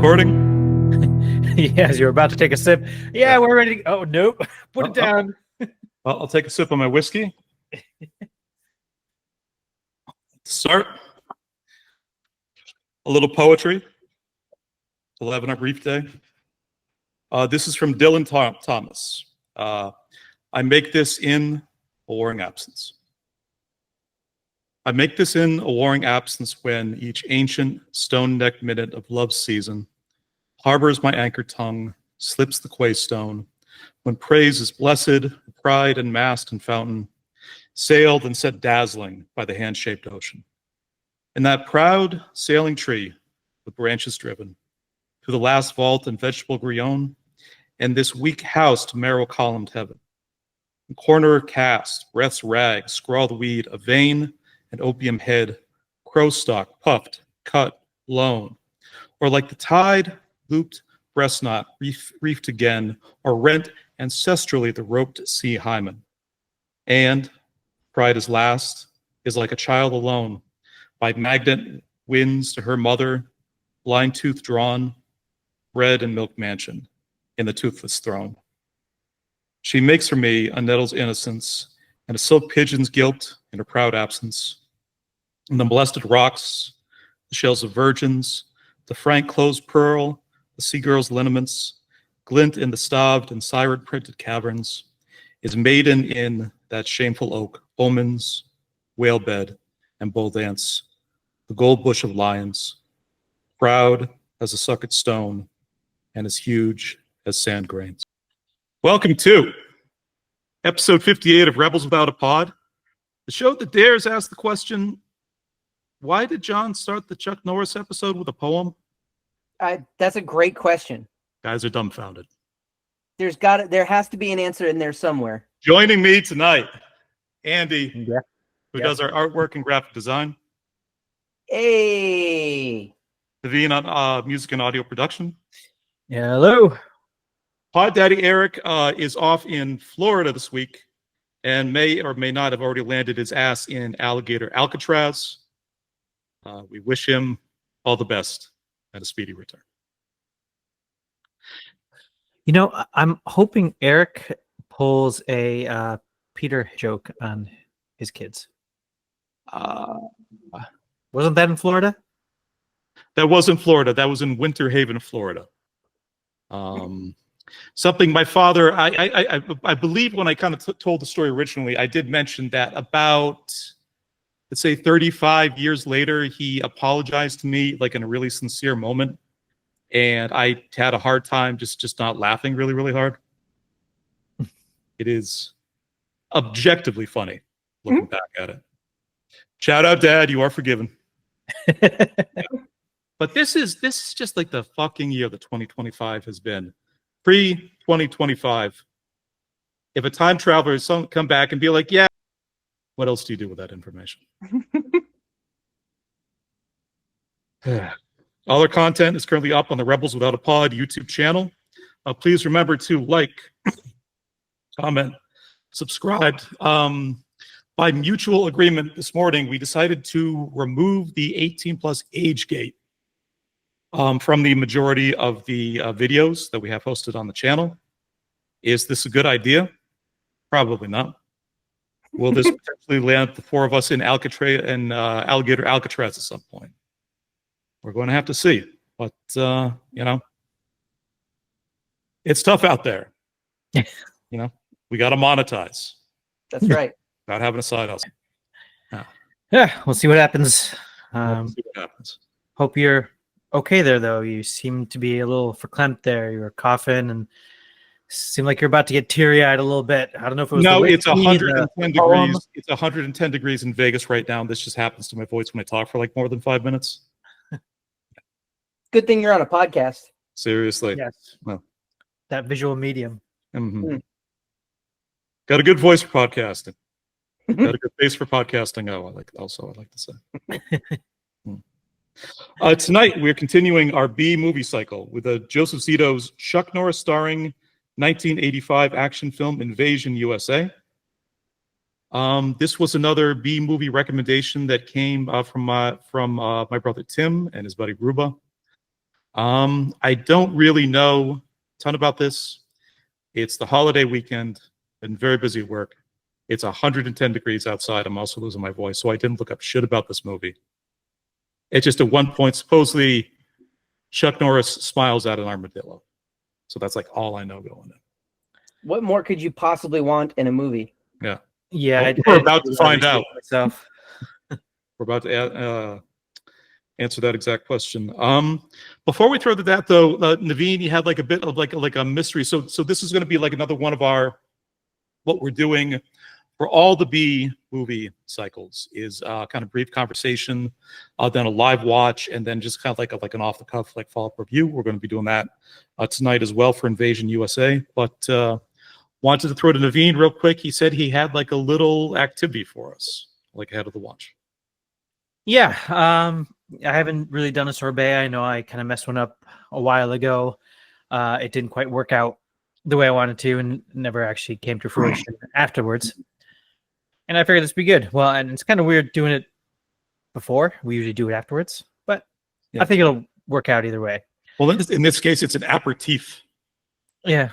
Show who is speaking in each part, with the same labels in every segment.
Speaker 1: Recording?
Speaker 2: Yes, you're about to take a sip. Yeah, we're ready. Oh, nope. Put it down.
Speaker 1: Well, I'll take a sip of my whiskey. Start. A little poetry. 11 on brief day. This is from Dylan Thomas. I make this in a warring absence. I make this in a warring absence when each ancient stone-necked minute of love's season harbors my anchored tongue, slips the quay stone, when praise is blessed, pride and mast and fountain, sailed and set dazzling by the hand-shaped ocean. And that proud sailing tree with branches driven, through the last vault and vegetable grillon, and this weak housed marrow-columned heaven. In corner cast, breath's rag, scrawled weed, a vein, and opium head, crow stalk, puffed, cut, blown, or like the tide, looped breast knot, reefed again, or rent ancestrally the roped sea hymen. And pride is last, is like a child alone, by magnet winds to her mother, blind tooth drawn, bread and milk mansion, in the toothless throne. She makes for me a nettle's innocence, and a silk pigeon's guilt in her proud absence. And the molested rocks, the shells of virgins, the frank closed pearl, the sea girl's lineaments, glint in the staved and siren printed caverns, is maiden in that shameful oak, omens, whale bed, and bull dance, the gold bush of lions, proud as a suckered stone, and as huge as sand grains. Welcome to episode 58 of Rebels Without a Pod, the show that dares ask the question, why did John start the Chuck Norris episode with a poem?
Speaker 3: That's a great question.
Speaker 1: Guys are dumbfounded.
Speaker 3: There has to be an answer in there somewhere.
Speaker 1: Joining me tonight, Andy, who does our artwork and graphic design.
Speaker 3: Hey.
Speaker 1: Naveen on music and audio production.
Speaker 2: Hello.
Speaker 1: Pod Daddy Eric is off in Florida this week and may or may not have already landed his ass in Alligator Alcatraz. We wish him all the best and a speedy return.
Speaker 2: You know, I'm hoping Eric pulls a Peter joke on his kids. Wasn't that in Florida?
Speaker 1: That was in Florida. That was in Winter Haven, Florida. Something my father, I believe when I kind of told the story originally, I did mention that about, let's say 35 years later, he apologized to me like in a really sincere moment. And I had a hard time just not laughing really, really hard. It is objectively funny looking back at it. Shout out, Dad, you are forgiven. Yeah. But this is just like the fucking year that 2025 has been. Pre-2025. If a time traveler is come back and be like, yeah, what else do you do with that information? All our content is currently up on the Rebels Without a Pod YouTube channel. Please remember to like, comment, subscribe. By mutual agreement this morning, we decided to remove the 18+ age gate from the majority of the videos that we have hosted on the channel. Is this a good idea? Probably not. Will this potentially land the four of us in Alligator Alcatraz at some point? We're going to have to see. But, you know, it's tough out there. You know, we got to monetize.
Speaker 3: That's right.
Speaker 1: Not having a side hustle.
Speaker 2: Yeah, we'll see what happens.
Speaker 1: We'll see what happens.
Speaker 2: Hope you're okay there, though. You seem to be a little verklempt there. You were coughing and seemed like you're about to get teary-eyed a little bit. I don't know if it was
Speaker 1: it's 110 degrees. It's 110 degrees in Vegas right now. This just happens to my voice when I talk for like more than 5 minutes.
Speaker 3: Good thing you're on a podcast.
Speaker 1: Seriously.
Speaker 2: Yes.
Speaker 1: Well,
Speaker 2: that visual medium.
Speaker 1: Mm-hmm. Got a good voice for podcasting. Got a good face for podcasting. Oh, I'd like to say. Tonight, we're continuing our B movie cycle with Joseph Zito's Chuck Norris starring 1985 action film Invasion U.S.A. This was another B movie recommendation that came from my brother Tim and his buddy Ruba. I don't really know a ton about this. It's the holiday weekend. Been very busy at work. It's 110 degrees outside. I'm also losing my voice, so I didn't look up shit about this movie. It's just at one point, supposedly, Chuck Norris smiles at an armadillo. So that's like all I know going in.
Speaker 3: What more could you possibly want in a movie?
Speaker 1: Yeah.
Speaker 2: Yeah,
Speaker 1: Well, we're about to find out.
Speaker 2: Myself.
Speaker 1: We're about to answer that exact question. Before we throw to that, though, Naveen, you had like a bit of like a mystery. So this is going to be like another one of our what we're doing for all the B movie cycles is kind of brief conversation, then a live watch, and then just kind of like an off the cuff like follow up review. We're going to be doing that tonight as well for Invasion USA. But wanted to throw to Naveen real quick. He said he had like a little activity for us, like ahead of the watch.
Speaker 2: Yeah, I haven't really done a sorbet. I know I kind of messed one up a while ago. It didn't quite work out the way I wanted to, and never actually came to fruition afterwards. And I figured this would be good. Well, and it's kind of weird doing it before. We usually do it afterwards, but
Speaker 1: Yeah.
Speaker 2: I think it'll work out either way.
Speaker 1: Well, in this case, it's an aperitif.
Speaker 2: Yeah.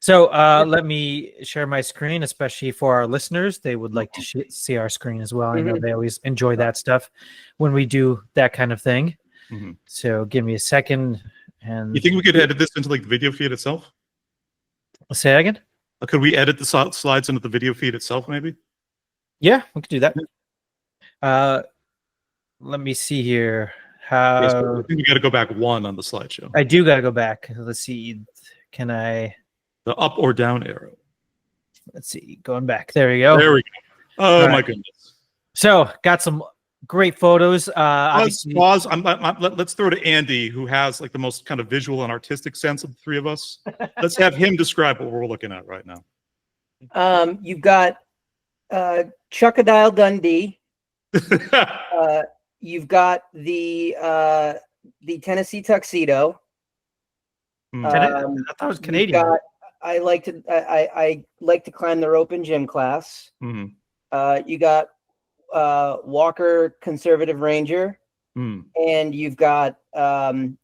Speaker 2: So let me share my screen, especially for our listeners. They would like to see our screen as well. I know they always enjoy that stuff when we do that kind of thing.
Speaker 1: Mm-hmm.
Speaker 2: So give me a second. And
Speaker 1: You think we could edit this into like the video feed itself?
Speaker 2: say that again?
Speaker 1: Could we edit the slides into the video feed itself, maybe?
Speaker 2: Yeah, we could do that. Let me see here.
Speaker 1: Yes, I think we got to go back one on the slideshow.
Speaker 2: I do got to go back. Let's see. Can I?
Speaker 1: The up or down arrow.
Speaker 2: Let's see. Going back. There we go.
Speaker 1: There we go. Oh
Speaker 2: All
Speaker 1: my
Speaker 2: right.
Speaker 1: goodness.
Speaker 2: So got some great photos. Obviously,
Speaker 1: Pause. Let's throw to Andy, who has like the most kind of visual and artistic sense of the three of us. Let's have him describe what we're looking at right now.
Speaker 3: You've got Chuckadile Dundee. You've got the Tennessee tuxedo.
Speaker 1: Hmm.
Speaker 2: I thought it was Canadian.
Speaker 3: I like to climb the rope in gym class.
Speaker 1: Mhm.
Speaker 3: You got Walker Conservative Ranger, and you've got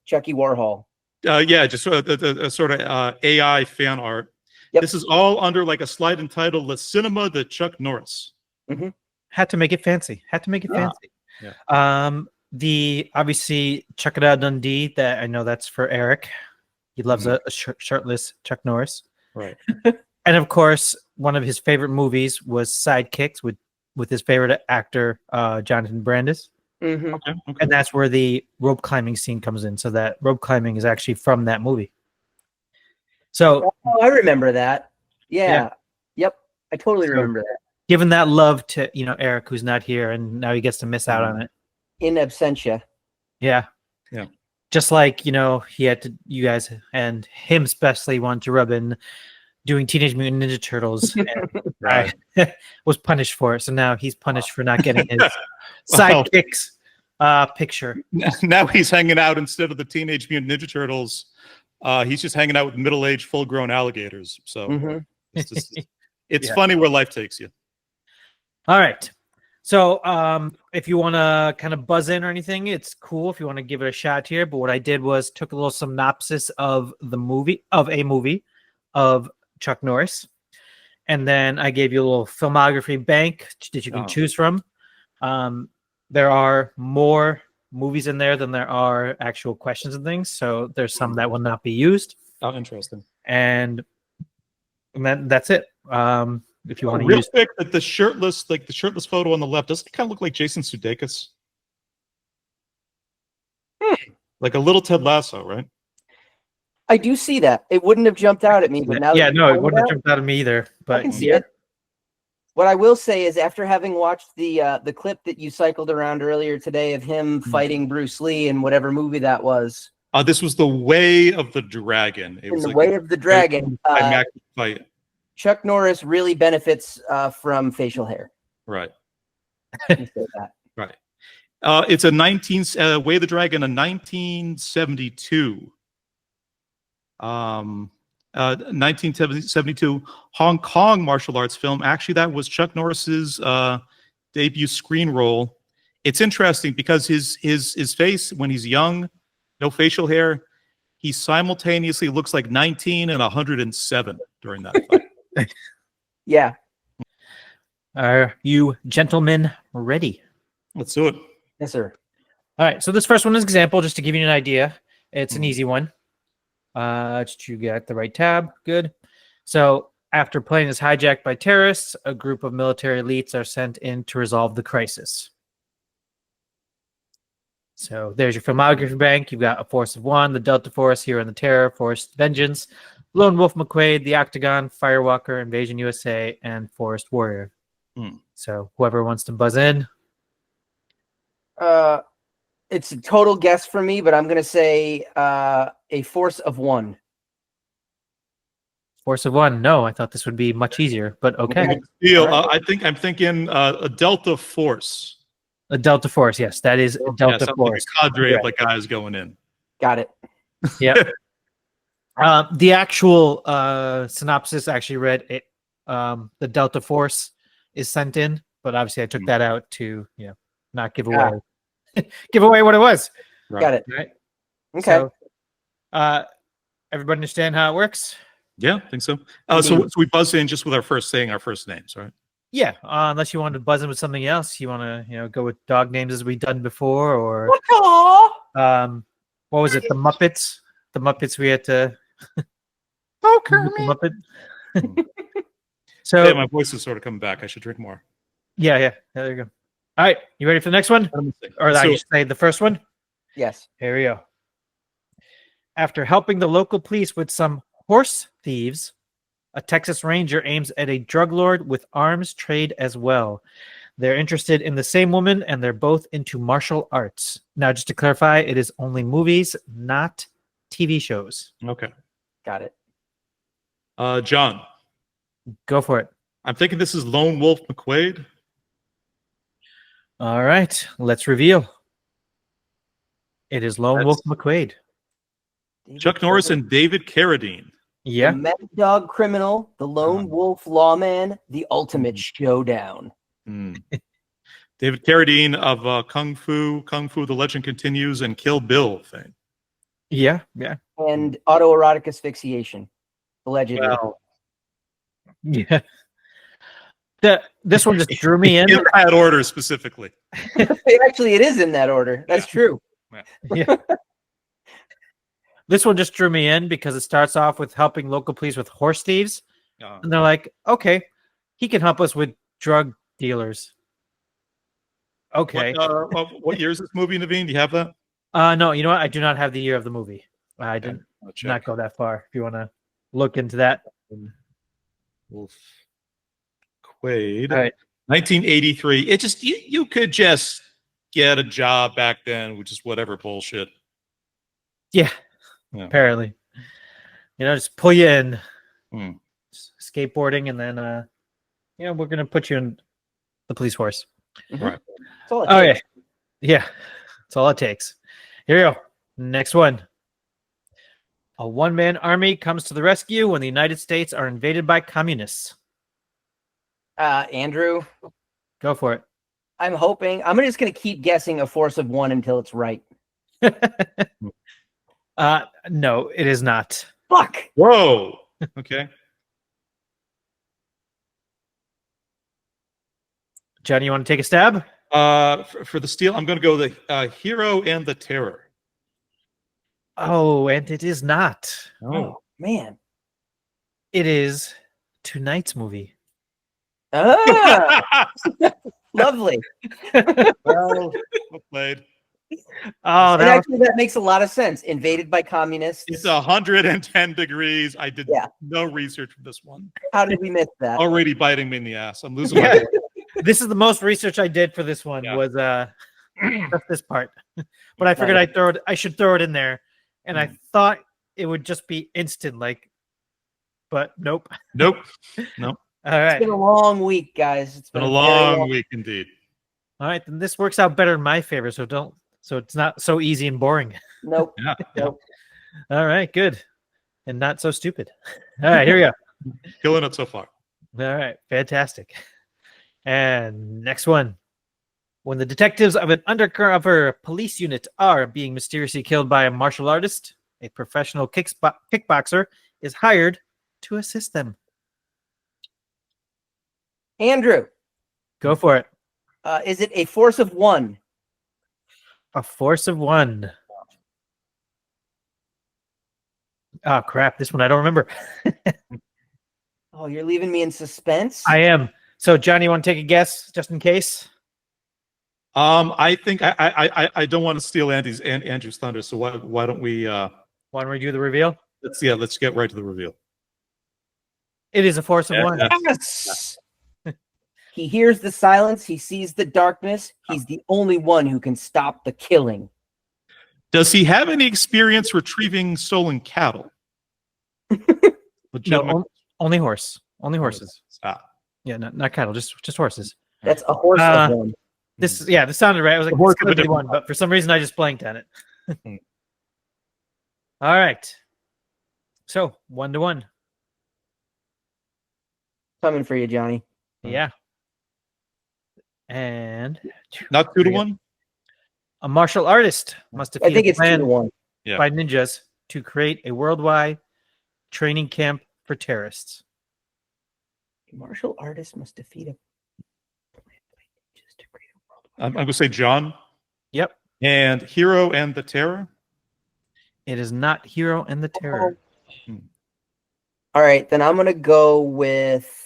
Speaker 3: Chucky Warhol.
Speaker 1: Yeah, just sort of AI fan art.
Speaker 3: Yep.
Speaker 1: This is all under like a slide entitled "The Cinema de Chuck Norris."
Speaker 2: Had to make it fancy. Fancy.
Speaker 1: Yeah.
Speaker 2: The obviously Chuckadile Dundee. That I know that's for Eric. He loves a shirtless Chuck Norris.
Speaker 1: Right.
Speaker 2: And of course, one of his favorite movies was Sidekicks with his favorite actor, Jonathan Brandis.
Speaker 3: Mm-hmm.
Speaker 1: Okay.
Speaker 2: And that's where the rope climbing scene comes in. So that rope climbing is actually from that movie. So
Speaker 3: I remember that. Yeah. Yep. I totally remember that.
Speaker 2: Giving that love to Eric, who's not here, and now he gets to miss out on it.
Speaker 3: In absentia.
Speaker 2: Yeah.
Speaker 1: Yeah.
Speaker 2: Just like he had to. You guys and him especially wanted to rub in doing Teenage Mutant Ninja Turtles. And
Speaker 1: Right.
Speaker 2: I was punished for it, so now he's punished for not getting his Sidekicks picture.
Speaker 1: Now he's hanging out instead of the Teenage Mutant Ninja Turtles. He's just hanging out with middle-aged, full-grown alligators. So it's funny where life takes you.
Speaker 2: All right. So if you want to kind of buzz in or anything, it's cool if you want to give it a shot here. But what I did was took a little synopsis of a movie of Chuck Norris. And then I gave you a little filmography bank that you can choose from. There are more movies in there than there are actual questions and things. So there's some that will not be used.
Speaker 1: Oh, interesting.
Speaker 2: And that's it. If you want to
Speaker 1: real
Speaker 2: use
Speaker 1: quick, the shirtless photo on the left, doesn't it kind of look like Jason Sudeikis? Like a little Ted Lasso, right?
Speaker 3: I do see that. It wouldn't have jumped out at me, but now
Speaker 2: it wouldn't have jumped out at me either. But
Speaker 3: I can see it. What I will say is, after having watched the clip that you cycled around earlier today of him fighting Bruce Lee in whatever movie that was,
Speaker 1: This was The Way of the Dragon. It was
Speaker 3: The
Speaker 1: like
Speaker 3: Way of the Dragon.
Speaker 1: climactic fight.
Speaker 3: Chuck Norris really benefits from facial hair.
Speaker 1: Right.
Speaker 3: Let me say that.
Speaker 1: Right. It's a Way of the Dragon, a 1972. 1972 Hong Kong martial arts film. Actually, that was Chuck Norris's debut screen role. It's interesting because his face when he's young no facial hair. He simultaneously looks like 19 and 107 during that fight.
Speaker 3: Yeah.
Speaker 2: Are you gentlemen ready?
Speaker 1: Let's do it.
Speaker 3: Yes, sir.
Speaker 2: All right. So this first one is example, just to give you an idea. It's an
Speaker 1: Mhm.
Speaker 2: easy one. Did you get the right tab? Good. So after plane is hijacked by terrorists, a group of military elites are sent in to resolve the crisis. So there's your filmography bank. You've got A Force of One, The Delta Force, Hero and the Terror, Forced Vengeance, Lone Wolf McQuaid, The Octagon, Firewalker, Invasion USA, and Forest Warrior.
Speaker 1: Hmm.
Speaker 2: So whoever wants to buzz in.
Speaker 3: It's a total guess for me, but I'm gonna say A Force of One.
Speaker 2: Force of One. No, I thought this would be much easier, but okay.
Speaker 1: Deal.
Speaker 3: All right.
Speaker 1: I'm thinking a Delta Force.
Speaker 2: A Delta Force. Yes, that is a Delta
Speaker 1: sounds
Speaker 2: Force.
Speaker 1: like a cadre
Speaker 2: Yeah.
Speaker 1: of like guys going in.
Speaker 3: Got it.
Speaker 2: Yeah. The actual synopsis actually read it. The Delta Force is sent in, but obviously I took that out to not give away give away what it was.
Speaker 1: Right.
Speaker 3: Got it.
Speaker 2: Right.
Speaker 3: Okay.
Speaker 2: So, everybody understand how it works?
Speaker 1: Yeah, I think so. So
Speaker 3: Indeed.
Speaker 1: we buzz in just with saying our first names, right?
Speaker 2: Yeah. Unless you want to buzz in with something else, you want to go with dog names as we've done before, or what was it? The Muppets. The Muppets we had to.
Speaker 3: Oh,
Speaker 2: Muppet.
Speaker 1: Hmm.
Speaker 2: So
Speaker 1: Yeah, my voice is sort of coming back. I should drink more.
Speaker 2: yeah. There you go. All right, you ready for the next one? Or I should say the first one?
Speaker 3: Yes.
Speaker 2: Here we go. After helping the local police with some horse thieves, a Texas Ranger aims at a drug lord with arms trade as well. They're interested in the same woman, and they're both into martial arts. Now, just to clarify, it is only movies, not TV shows.
Speaker 1: Okay.
Speaker 3: Got it.
Speaker 1: John,
Speaker 2: Go for it.
Speaker 1: I'm thinking this is Lone Wolf McQuaid.
Speaker 2: All right, let's reveal. It is Lone Wolf McQuaid.
Speaker 1: Chuck Norris and David Carradine.
Speaker 2: Yeah.
Speaker 3: The Mad Dog Criminal, the Lone Wolf Lawman, the Ultimate Showdown.
Speaker 1: Hmm. David Carradine of Kung Fu, The Legend Continues, and Kill Bill fame.
Speaker 2: Yeah.
Speaker 3: And autoerotic asphyxiation. Allegedly.
Speaker 1: Well,
Speaker 2: Yeah. This one just drew me in.
Speaker 1: in that order specifically.
Speaker 3: Actually, it is in that order. That's true.
Speaker 2: Yeah. This one just drew me in because it starts off with helping local police with horse thieves. And they're like, okay, he can help us with drug dealers. Okay.
Speaker 1: What year is this movie, Naveen? Do you have that?
Speaker 2: No, you know what? I do not have the year of the movie. I did not go that far. If you want to look into that.
Speaker 1: Wolf Quaid.
Speaker 2: All right.
Speaker 1: 1983. It just you could just get a job back then, which is whatever bullshit.
Speaker 2: Yeah. Apparently. Just pull you in. Skateboarding, and then we're gonna put you in the police force.
Speaker 1: Right.
Speaker 3: That's all it
Speaker 2: Okay.
Speaker 3: takes.
Speaker 2: Yeah. That's all it takes. Here we go. Next one. A one-man army comes to the rescue when the United States are invaded by communists.
Speaker 3: Andrew,
Speaker 2: Go for it.
Speaker 3: I'm just going to keep guessing A Force of One until it's right.
Speaker 2: No, it is not.
Speaker 3: Fuck.
Speaker 1: Whoa. Okay.
Speaker 2: Johnny, you want to take a stab?
Speaker 1: For the steal, I'm going to go the Hero and the Terror.
Speaker 2: Oh, and it is not.
Speaker 3: Oh, man.
Speaker 2: It is tonight's movie.
Speaker 3: Ah, lovely.
Speaker 1: Well played.
Speaker 2: Oh,
Speaker 3: That makes a lot of sense. Invaded by communists.
Speaker 1: It's 110 degrees. I did no research for this one.
Speaker 3: How did we miss that?
Speaker 1: Already biting me in the ass. I'm losing my voice.
Speaker 2: This is the most research I did for this one was just this part. But I figured I should throw it in there. And I thought it would just be instant, but nope.
Speaker 1: Nope.
Speaker 2: All right.
Speaker 3: It's been a long week, guys. It's
Speaker 1: been a long week indeed.
Speaker 2: All right, then this works out better in my favor, so it's not so easy and boring.
Speaker 3: Nope.
Speaker 1: Yeah.
Speaker 3: Nope.
Speaker 2: All right, good. And not so stupid. All right, here we go.
Speaker 1: Killing it so far.
Speaker 2: All right, fantastic. And next one. When the detectives of an undercover police unit are being mysteriously killed by a martial artist, a professional kickboxer is hired to assist them.
Speaker 3: Andrew,
Speaker 2: Go for it.
Speaker 3: is it a force of one?
Speaker 2: A force of one. Oh, crap. This one I don't remember.
Speaker 3: Oh, you're leaving me in suspense.
Speaker 2: I am. So, Johnny, you want to take a guess just in case?
Speaker 1: I think I don't want to steal Andrew's thunder. So why don't we?
Speaker 2: Why don't we do the reveal?
Speaker 1: Let's get right to the reveal.
Speaker 2: It is a force of one.
Speaker 3: Yes. He hears the silence. He sees the darkness. He's the only one who can stop the killing.
Speaker 1: Does he have any experience retrieving stolen cattle?
Speaker 2: No, only horse. Only horses.
Speaker 1: Ah.
Speaker 2: Yeah, not cattle, just horses.
Speaker 3: That's a horse of one.
Speaker 2: This sounded right. I was like,
Speaker 1: horse
Speaker 2: it's gonna
Speaker 1: of a
Speaker 2: be one,
Speaker 1: different
Speaker 2: but for some reason I just blanked on it. All right. So 1-1.
Speaker 3: Coming for you, Johnny.
Speaker 2: Yeah. And
Speaker 1: Not 2-1.
Speaker 2: a martial artist must defeat
Speaker 3: I think
Speaker 2: a
Speaker 3: it's
Speaker 2: plan
Speaker 3: 2-1.
Speaker 1: Yeah.
Speaker 2: by ninjas to create a worldwide training camp for terrorists.
Speaker 3: A martial artist must defeat a plan by ninjas to create a worldwide.
Speaker 1: I'm going to say John.
Speaker 2: Yep.
Speaker 1: And Hero and the Terror.
Speaker 2: It is not Hero and the Terror.
Speaker 3: All right, then I'm gonna go with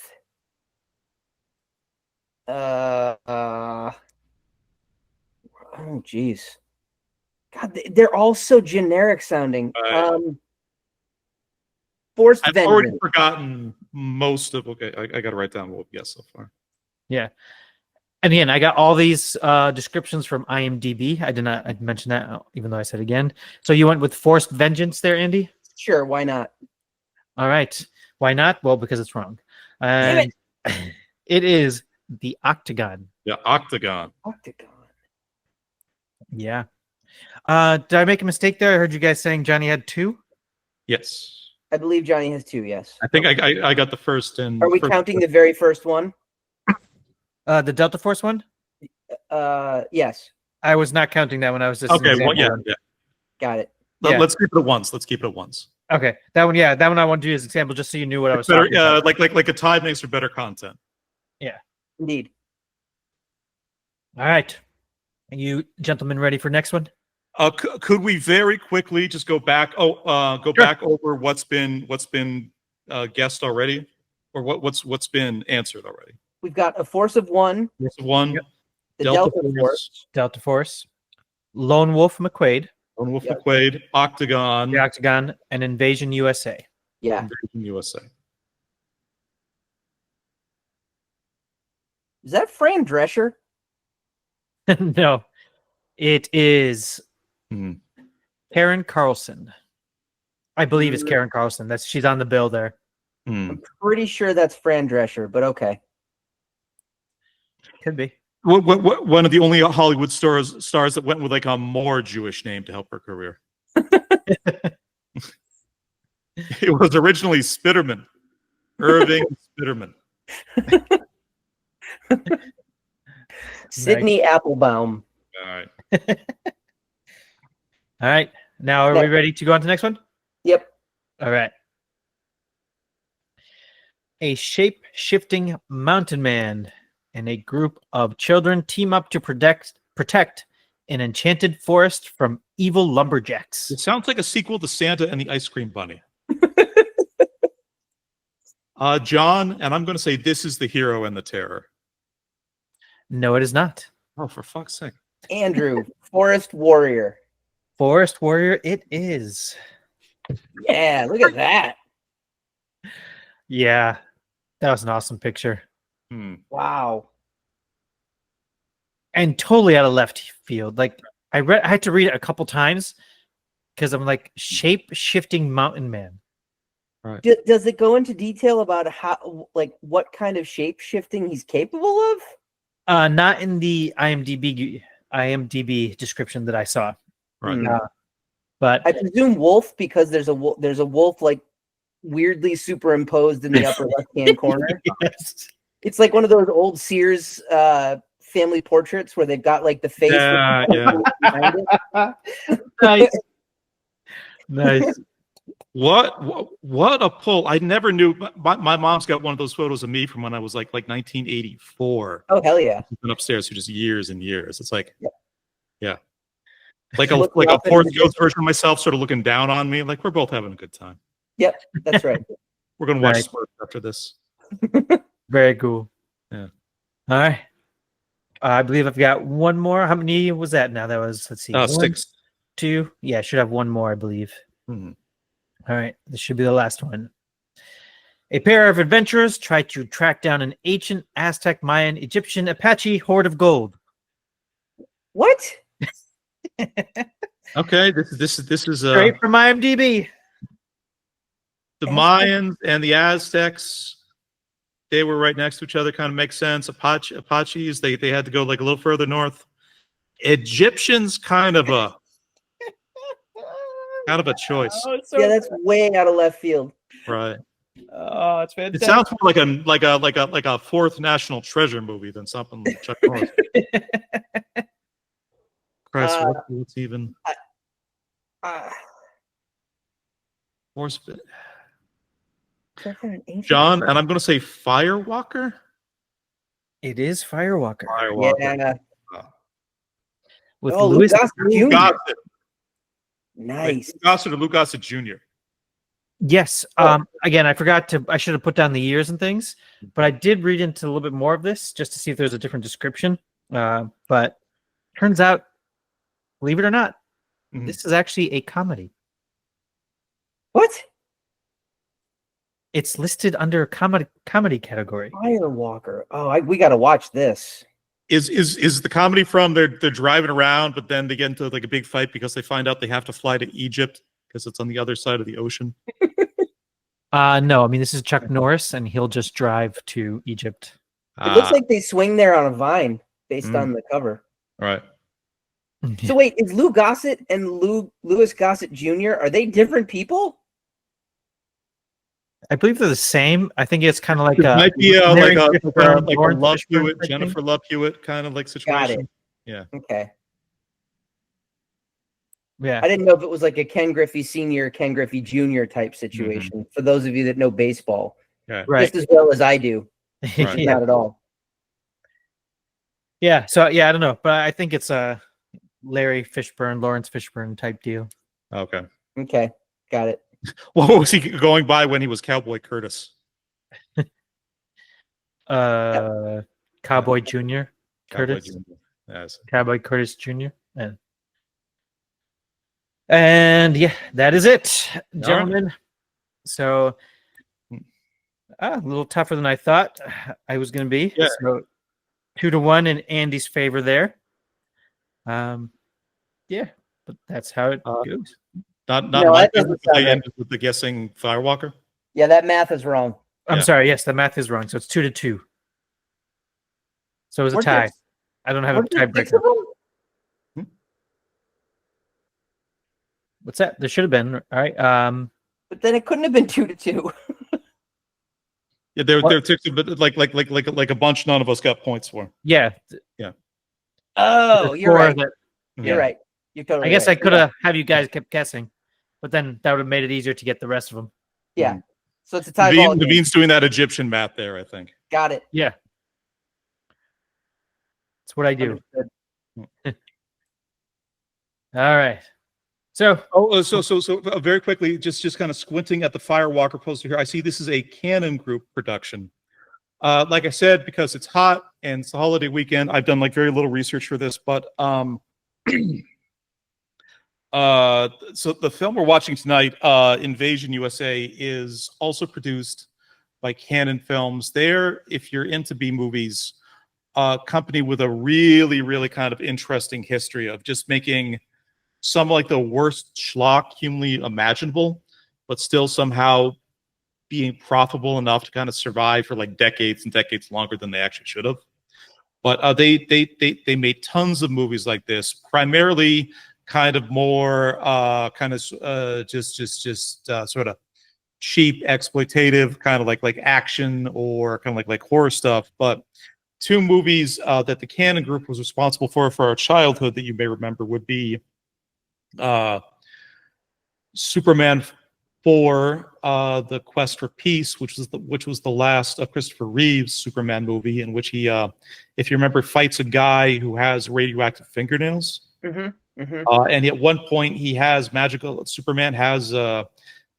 Speaker 3: oh geez. God, they're all so generic sounding. Forced
Speaker 1: I've already
Speaker 3: vengeance.
Speaker 1: forgotten most of. Okay, I got to write down what we guessed so far.
Speaker 2: Yeah. And again, I got all these descriptions from IMDb. I did not mention that, even though I said again. So you went with Forced Vengeance there, Andy?
Speaker 3: Sure, why not?
Speaker 2: All right. Why not? Well, because it's wrong.
Speaker 3: Damn
Speaker 2: And it is the Octagon.
Speaker 1: Yeah, Octagon.
Speaker 3: Octagon.
Speaker 2: Yeah. Did I make a mistake there? I heard you guys saying Johnny had 2.
Speaker 1: Yes.
Speaker 3: I believe Johnny has 2, yes.
Speaker 1: I think I got the first. And
Speaker 3: Are we counting the very first one?
Speaker 2: The Delta Force one?
Speaker 3: Yes.
Speaker 2: I was not counting that one. I was just
Speaker 1: Okay. Well, yeah.
Speaker 3: Got it.
Speaker 2: Yeah.
Speaker 1: Let's keep it at once.
Speaker 2: Okay. That one, yeah. That one I want to do as an example just so you knew what I was
Speaker 1: Better,
Speaker 2: talking about.
Speaker 1: like a tie makes for better content.
Speaker 3: Indeed.
Speaker 2: All right. Are you gentlemen ready for next one?
Speaker 1: Could we very quickly just go back? Back over what's been guessed already, or what's been answered already.
Speaker 3: We've got a force of one,
Speaker 1: One,
Speaker 2: Yep.
Speaker 3: the Delta Force,
Speaker 2: Delta Force, Lone Wolf McQuaid,
Speaker 1: Lone Wolf
Speaker 3: Yep.
Speaker 1: McQuaid, Octagon,
Speaker 2: the Octagon, and Invasion USA.
Speaker 3: yeah.
Speaker 1: Invasion USA.
Speaker 3: Is that Fran Drescher?
Speaker 2: No, it is
Speaker 1: Hmm.
Speaker 2: Karen Carlson. I believe it's Karen Carlson. She's on the bill there.
Speaker 1: Hmm.
Speaker 3: I'm pretty sure that's Fran Drescher, but okay.
Speaker 2: Could be.
Speaker 1: What one of the only Hollywood stars that went with like a more Jewish name to help her career. It was originally Spitterman, Irving Spitterman.
Speaker 3: Sidney Applebaum.
Speaker 1: All right.
Speaker 2: All right. Now, are we ready to go on to the next one?
Speaker 3: Yep.
Speaker 2: All right. A shape-shifting mountain man and a group of children team up to protect an enchanted forest from evil lumberjacks.
Speaker 1: It sounds like a sequel to Santa and the Ice Cream Bunny. John, and I'm going to say this is the Hero and the Terror.
Speaker 2: No, it is not.
Speaker 1: Oh, for fuck's sake.
Speaker 3: Andrew, Forest Warrior.
Speaker 2: Forest Warrior, it is.
Speaker 3: Yeah, look at that.
Speaker 2: Yeah, that was an awesome picture.
Speaker 1: Hmm.
Speaker 3: Wow.
Speaker 2: And totally out of left field. Like I had to read it a couple times because I'm like shape-shifting mountain man.
Speaker 1: Right.
Speaker 3: Does it go into detail about how, like, what kind of shape shifting he's capable of?
Speaker 2: Not in the IMDb description that I saw.
Speaker 1: Right.
Speaker 2: But
Speaker 3: I presume wolf because there's a wolf like weirdly superimposed in the upper left hand corner.
Speaker 2: yes.
Speaker 3: It's like one of those old Sears family portraits where they've got like the face
Speaker 1: Yeah, yeah.
Speaker 3: behind it.
Speaker 2: Nice. Nice.
Speaker 1: What a pull! I never knew. My mom's got one of those photos of me from when I was like 1984.
Speaker 3: Oh hell yeah!
Speaker 1: She's been upstairs for just years and years. It's like,
Speaker 3: Yeah.
Speaker 1: yeah, like a
Speaker 3: Looking up
Speaker 1: fourth
Speaker 3: into the
Speaker 1: ghost version of myself, sort of looking down on me. Like we're both having a good time.
Speaker 3: Yep, that's right.
Speaker 1: We're gonna watch
Speaker 2: Right.
Speaker 1: Spurs after this.
Speaker 2: Very cool.
Speaker 1: Yeah.
Speaker 2: All right. I believe I've got one more. How many was that now? That was, let's see.
Speaker 1: 6.
Speaker 2: 2. Yeah, I should have one more, I believe.
Speaker 1: Mhm.
Speaker 2: All right. This should be the last one. A pair of adventurers try to track down an ancient Aztec, Mayan, Egyptian, Apache horde of gold.
Speaker 3: What?
Speaker 1: Okay, this is
Speaker 2: Straight from IMDb.
Speaker 1: the Mayans and the Aztecs. They were right next to each other. Kind of makes sense. Apaches. They had to go like a little further north. Egyptians, kind of a choice,
Speaker 2: Oh, it's so
Speaker 3: Yeah, that's way out of left field.
Speaker 1: right?
Speaker 2: Oh, it's
Speaker 1: It
Speaker 2: fantastic.
Speaker 1: sounds more like a fourth national treasure movie than something like Chuck Norris. Christ, what's even
Speaker 3: Uh,
Speaker 1: horse?
Speaker 3: check out an ancient-
Speaker 1: John, and I'm going to say Firewalker.
Speaker 2: It is Firewalker
Speaker 3: Yeah.
Speaker 2: with
Speaker 3: Oh,
Speaker 2: Louis.
Speaker 3: Luke Gossett Jr.
Speaker 1: Gossett.
Speaker 3: Nice.
Speaker 1: Gossett or Luke Gossett Jr.
Speaker 2: Yes.
Speaker 3: Oh.
Speaker 2: Again, I should have put down the years and things, but I did read into a little bit more of this just to see if there's a different description. But turns out, believe it or not,
Speaker 1: Mhm.
Speaker 2: this is actually a comedy.
Speaker 3: What?
Speaker 2: It's listed under comedy category.
Speaker 3: Firewalker. Oh, we got to watch this.
Speaker 1: Is the comedy from they're driving around, but then they get into like a big fight because they find out they have to fly to Egypt because it's on the other side of the ocean?
Speaker 2: No, I mean this is Chuck Norris, and he'll just drive to Egypt.
Speaker 3: It looks like they swing there on a vine based on the cover.
Speaker 1: Right.
Speaker 3: So wait, is Lou Gossett and Louis Gossett Jr. are they different people?
Speaker 2: I believe they're the same. I think it's kind of like
Speaker 1: It might be
Speaker 2: Mary
Speaker 1: like
Speaker 2: Fishburne,
Speaker 1: a
Speaker 2: Lawrence
Speaker 1: Love
Speaker 2: Fishburne
Speaker 1: Hewitt,
Speaker 2: type
Speaker 1: Jennifer
Speaker 2: thing.
Speaker 1: Love Hewitt kind of like situation.
Speaker 3: Okay.
Speaker 2: Yeah.
Speaker 3: I didn't know if it was like a Ken Griffey Sr., Ken Griffey Jr. type situation. For those of you that know baseball,
Speaker 1: Yeah.
Speaker 2: Right.
Speaker 3: just as well as I do,
Speaker 1: Right.
Speaker 2: Yeah.
Speaker 3: not at all.
Speaker 2: Yeah. So yeah, I don't know, but I think it's a Larry Fishburne, Lawrence Fishburne type deal.
Speaker 1: Okay.
Speaker 3: Okay, got it.
Speaker 1: What was he going by when he was Cowboy Curtis?
Speaker 2: Cowboy Jr. Curtis.
Speaker 1: Cowboy Jr. Yes.
Speaker 2: Cowboy Curtis Jr. And yeah, that is it, gentlemen. So a little tougher than I thought I was going to be.
Speaker 1: Yeah.
Speaker 2: So 2-1 in Andy's favor there. Yeah, but that's how it goes.
Speaker 1: Not
Speaker 3: No,
Speaker 1: my
Speaker 3: that doesn't
Speaker 1: business, but
Speaker 3: sound
Speaker 1: they
Speaker 3: right.
Speaker 1: ended with the guessing Firewalker.
Speaker 3: Yeah, that math is wrong.
Speaker 2: I'm
Speaker 1: Yeah.
Speaker 2: sorry. Yes, the math is wrong. So it's 2-2. So it was a
Speaker 3: Weren't
Speaker 2: tie.
Speaker 3: there-
Speaker 2: I don't have a
Speaker 3: weren't there 6
Speaker 2: tiebreaker.
Speaker 3: of them?
Speaker 2: What's that? There should have been. All right.
Speaker 3: But then it couldn't have been 2-2.
Speaker 1: Yeah, they're but like a bunch. None of us got points for.
Speaker 2: Yeah.
Speaker 3: Oh,
Speaker 2: There's
Speaker 3: you're
Speaker 2: 4
Speaker 3: right.
Speaker 2: that-
Speaker 3: You're right. You're totally
Speaker 2: I guess
Speaker 3: right.
Speaker 2: I could have you guys kept guessing, but then that would have made it easier to get the rest of them.
Speaker 3: Yeah. So it's a tie ball. game.
Speaker 1: Naveen's doing that Egyptian math there, I think.
Speaker 3: Got it.
Speaker 2: Yeah. That's what I do.
Speaker 3: Understood.
Speaker 2: All right. So
Speaker 1: So very quickly, just kind of squinting at the Firewalker poster here, I see this is a Canon Group production. Like I said, because it's hot and it's a holiday weekend, I've done like very little research for this, but so the film we're watching tonight, Invasion USA, is also produced by Canon Films. They're, if you're into B movies, a company with a really, really kind of interesting history of just making some like the worst schlock humanly imaginable, but still somehow being profitable enough to kind of survive for like decades and decades longer than they actually should have. But they made tons of movies like this, primarily kind of more just sort of cheap exploitative kind of like action or kind of like horror stuff. But two movies that the Cannon Group was responsible for our childhood that you may remember would be Superman 4, The Quest for Peace, which was the last of Christopher Reeve's Superman movie, in which he, if you remember, fights a guy who has radioactive fingernails. And at one point, Superman has a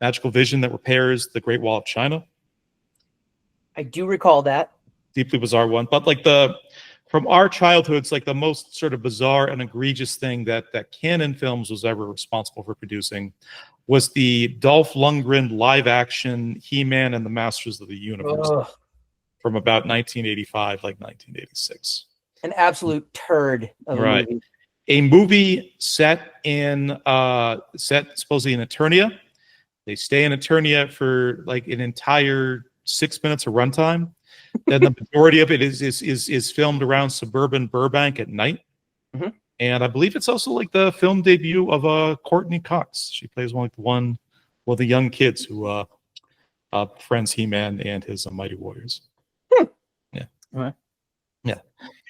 Speaker 1: magical vision that repairs the Great Wall of China.
Speaker 3: I do recall that.
Speaker 1: Deeply bizarre one, but like from our childhoods, like the most sort of bizarre and egregious thing that Cannon Films was ever responsible for producing was the Dolph Lundgren live-action He-Man and the Masters of the Universe from about 1985, like 1986.
Speaker 3: An absolute turd of a movie.
Speaker 1: A movie set supposedly in Eternia. They stay in Eternia for like an entire 6 minutes of runtime. Then the majority of it is filmed around suburban Burbank at night. And I believe it's also like the film debut of Courtney Cox. She plays one of the young kids who befriends He-Man and his Mighty Warriors. Yeah. Yeah.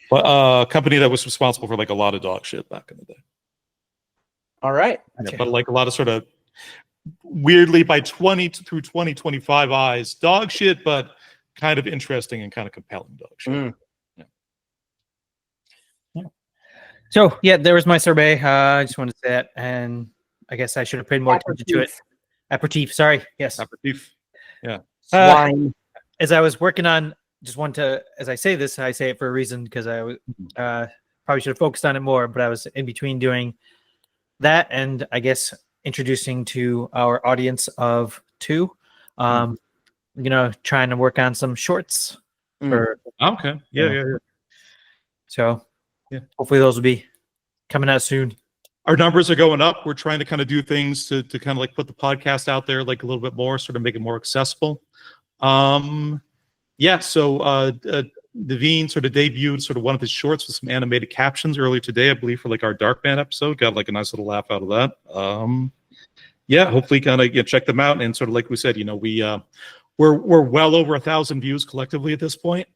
Speaker 1: But a company that was responsible for like a lot of dog shit back in the day.
Speaker 3: All right.
Speaker 1: Yeah, but like a lot of sort of weirdly by 2025 eyes, dog shit, but kind of interesting and kind of compelling dog shit.
Speaker 2: So yeah, there was my survey. I just wanted to say that, and I guess I should have paid more attention to it. Aperitif, sorry. Yes.
Speaker 1: Aperitif. Yeah.
Speaker 3: Swine.
Speaker 2: As I was working on, just want to, as I say this, I say it for a reason because I probably should have focused on it more, but I was in between doing that and I guess introducing to our audience of two, trying to work on some shorts.
Speaker 1: Okay. Yeah.
Speaker 2: So hopefully those will be coming out soon.
Speaker 1: Our numbers are going up. We're trying to kind of do things to kind of like put the podcast out there like a little bit more, sort of make it more accessible. So Devine sort of debuted sort of one of his shorts with some animated captions earlier today, I believe, for like our Darkman episode. Got like a nice little laugh out of that. Hopefully kind of check them out. And sort of like we said, we're well over 1,000 views collectively at this point.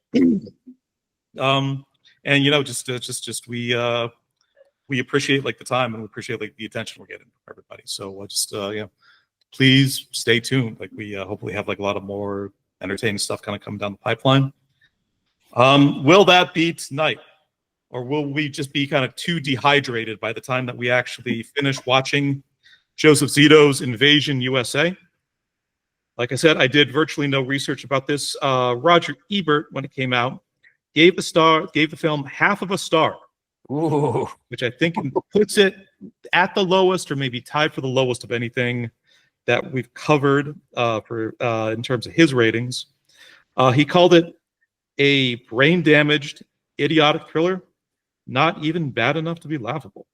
Speaker 1: We appreciate like the time and we appreciate like the attention we're getting from everybody. So please stay tuned. Like we hopefully have like a lot of more entertaining stuff kind of coming down the pipeline. Will that be tonight, or will we just be kind of too dehydrated by the time that we actually finish watching Joseph Zito's Invasion USA? Like I said, I did virtually no research about this. Roger Ebert, when it came out, gave the film half of a star.
Speaker 3: Ooh.
Speaker 1: Which I think puts it at the lowest, or maybe tied for the lowest of anything that we've covered in terms of his ratings. He called it a brain-damaged, idiotic thriller, not even bad enough to be laughable.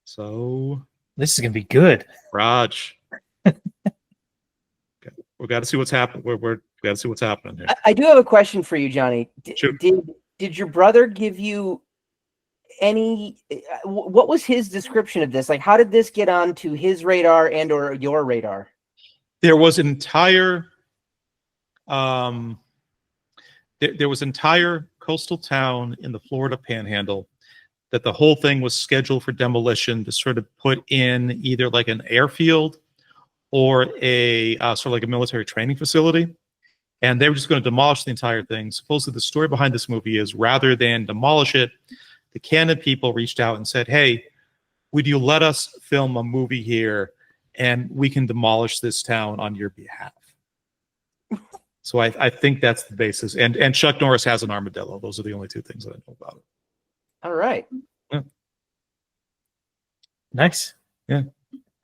Speaker 1: So
Speaker 2: this is gonna be good,
Speaker 1: Raj. We got to see what's happening. We got to see what's happening here.
Speaker 3: I do have a question for you, Johnny.
Speaker 1: Sure.
Speaker 3: Did your brother give you any? What was his description of this? Like, how did this get onto his radar and or your radar?
Speaker 1: There was an entire, there was entire coastal town in the Florida Panhandle that the whole thing was scheduled for demolition to sort of put in either like an airfield or a sort of like a military training facility. And they were just going to demolish the entire thing. Supposedly the story behind this movie is rather than demolish it, the Cannon people reached out and said, hey, would you let us film a movie here and we can demolish this town on your behalf? So I think that's the basis. And Chuck Norris has an armadillo. Those are the only two things that I know about it.
Speaker 3: All right.
Speaker 1: Yeah.
Speaker 2: Nice.
Speaker 1: Yeah.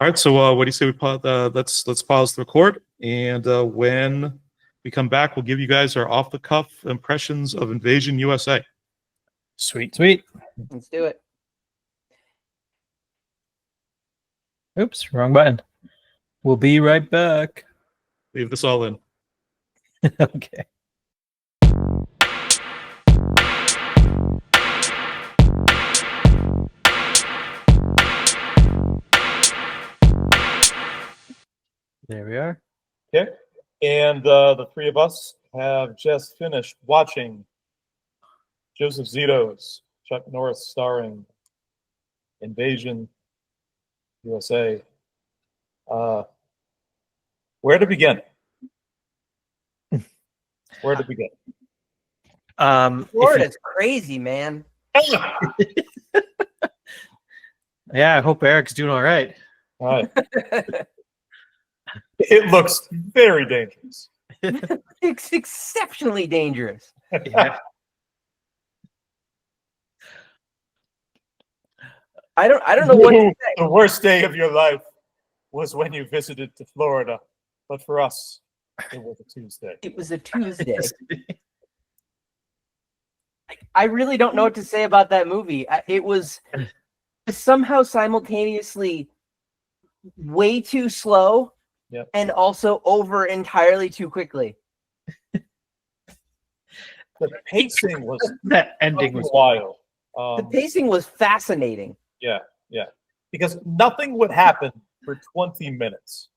Speaker 1: All right. So what do you say we let's pause the record, and when we come back, we'll give you guys our off-the-cuff impressions of Invasion USA.
Speaker 2: Sweet.
Speaker 3: Let's do it.
Speaker 2: Oops, wrong button. We'll be right back.
Speaker 1: Leave this all in.
Speaker 2: Okay. There we are.
Speaker 1: Okay. And the three of us have just finished watching Joseph Zito's Chuck Norris starring Invasion, U.S.A. Where to begin? Where to begin?
Speaker 3: Florida's crazy, man.
Speaker 2: Yeah, I hope Eric's doing all right.
Speaker 1: All right. It looks very dangerous.
Speaker 3: It's exceptionally dangerous.
Speaker 2: Yeah.
Speaker 3: I don't know what to say.
Speaker 1: The worst day of your life was when you visited to Florida, but for us, it was a Tuesday.
Speaker 3: It was a Tuesday. I really don't know what to say about that movie. It was somehow simultaneously way too slow,
Speaker 1: Yep.
Speaker 3: and also over entirely too quickly.
Speaker 1: The pacing was
Speaker 2: That ending was
Speaker 1: wild.
Speaker 3: The pacing was fascinating.
Speaker 1: Yeah, because nothing would happen for 20 minutes,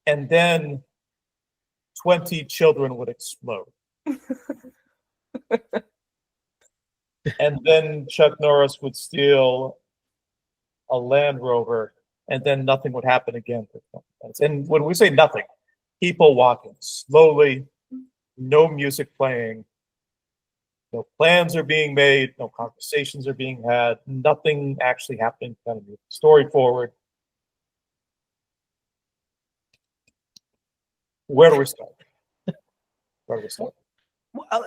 Speaker 1: and then 20 children would explode. And then Chuck Norris would steal a Land Rover, and then nothing would happen again for 20 minutes. And when we say nothing, people walking slowly, no music playing, no plans are being made, no conversations are being had, nothing actually happening, kind of move the story forward. Where do we start? Where do we start?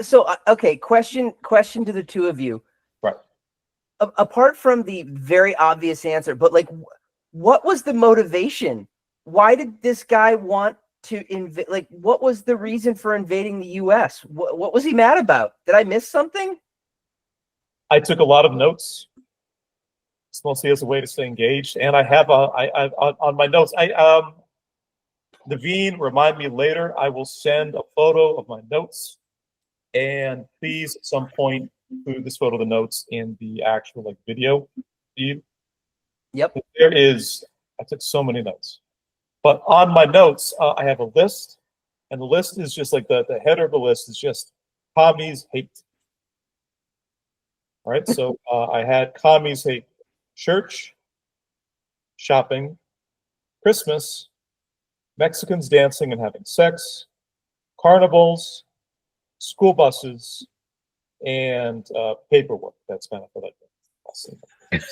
Speaker 3: So, okay, question to the two of you.
Speaker 1: Right.
Speaker 3: Apart from the very obvious answer, but like, what was the motivation? Why did this guy want to invade? Like, what was the reason for invading the U.S.? What was he mad about? Did I miss something?
Speaker 1: I took a lot of notes. It's mostly as a way to stay engaged, and I have on my notes. Naveen, remind me later. I will send a photo of my notes, and please, at some point, include this photo of the notes in the actual like video feed.
Speaker 3: Yep.
Speaker 1: There is. I took so many notes, but on my notes, I have a list, and the list is just like the header of the list is just commies hate. All right, so I had commies hate church, shopping, Christmas, Mexicans dancing and having sex, carnivals, school buses, and paperwork. That's kind of what I think.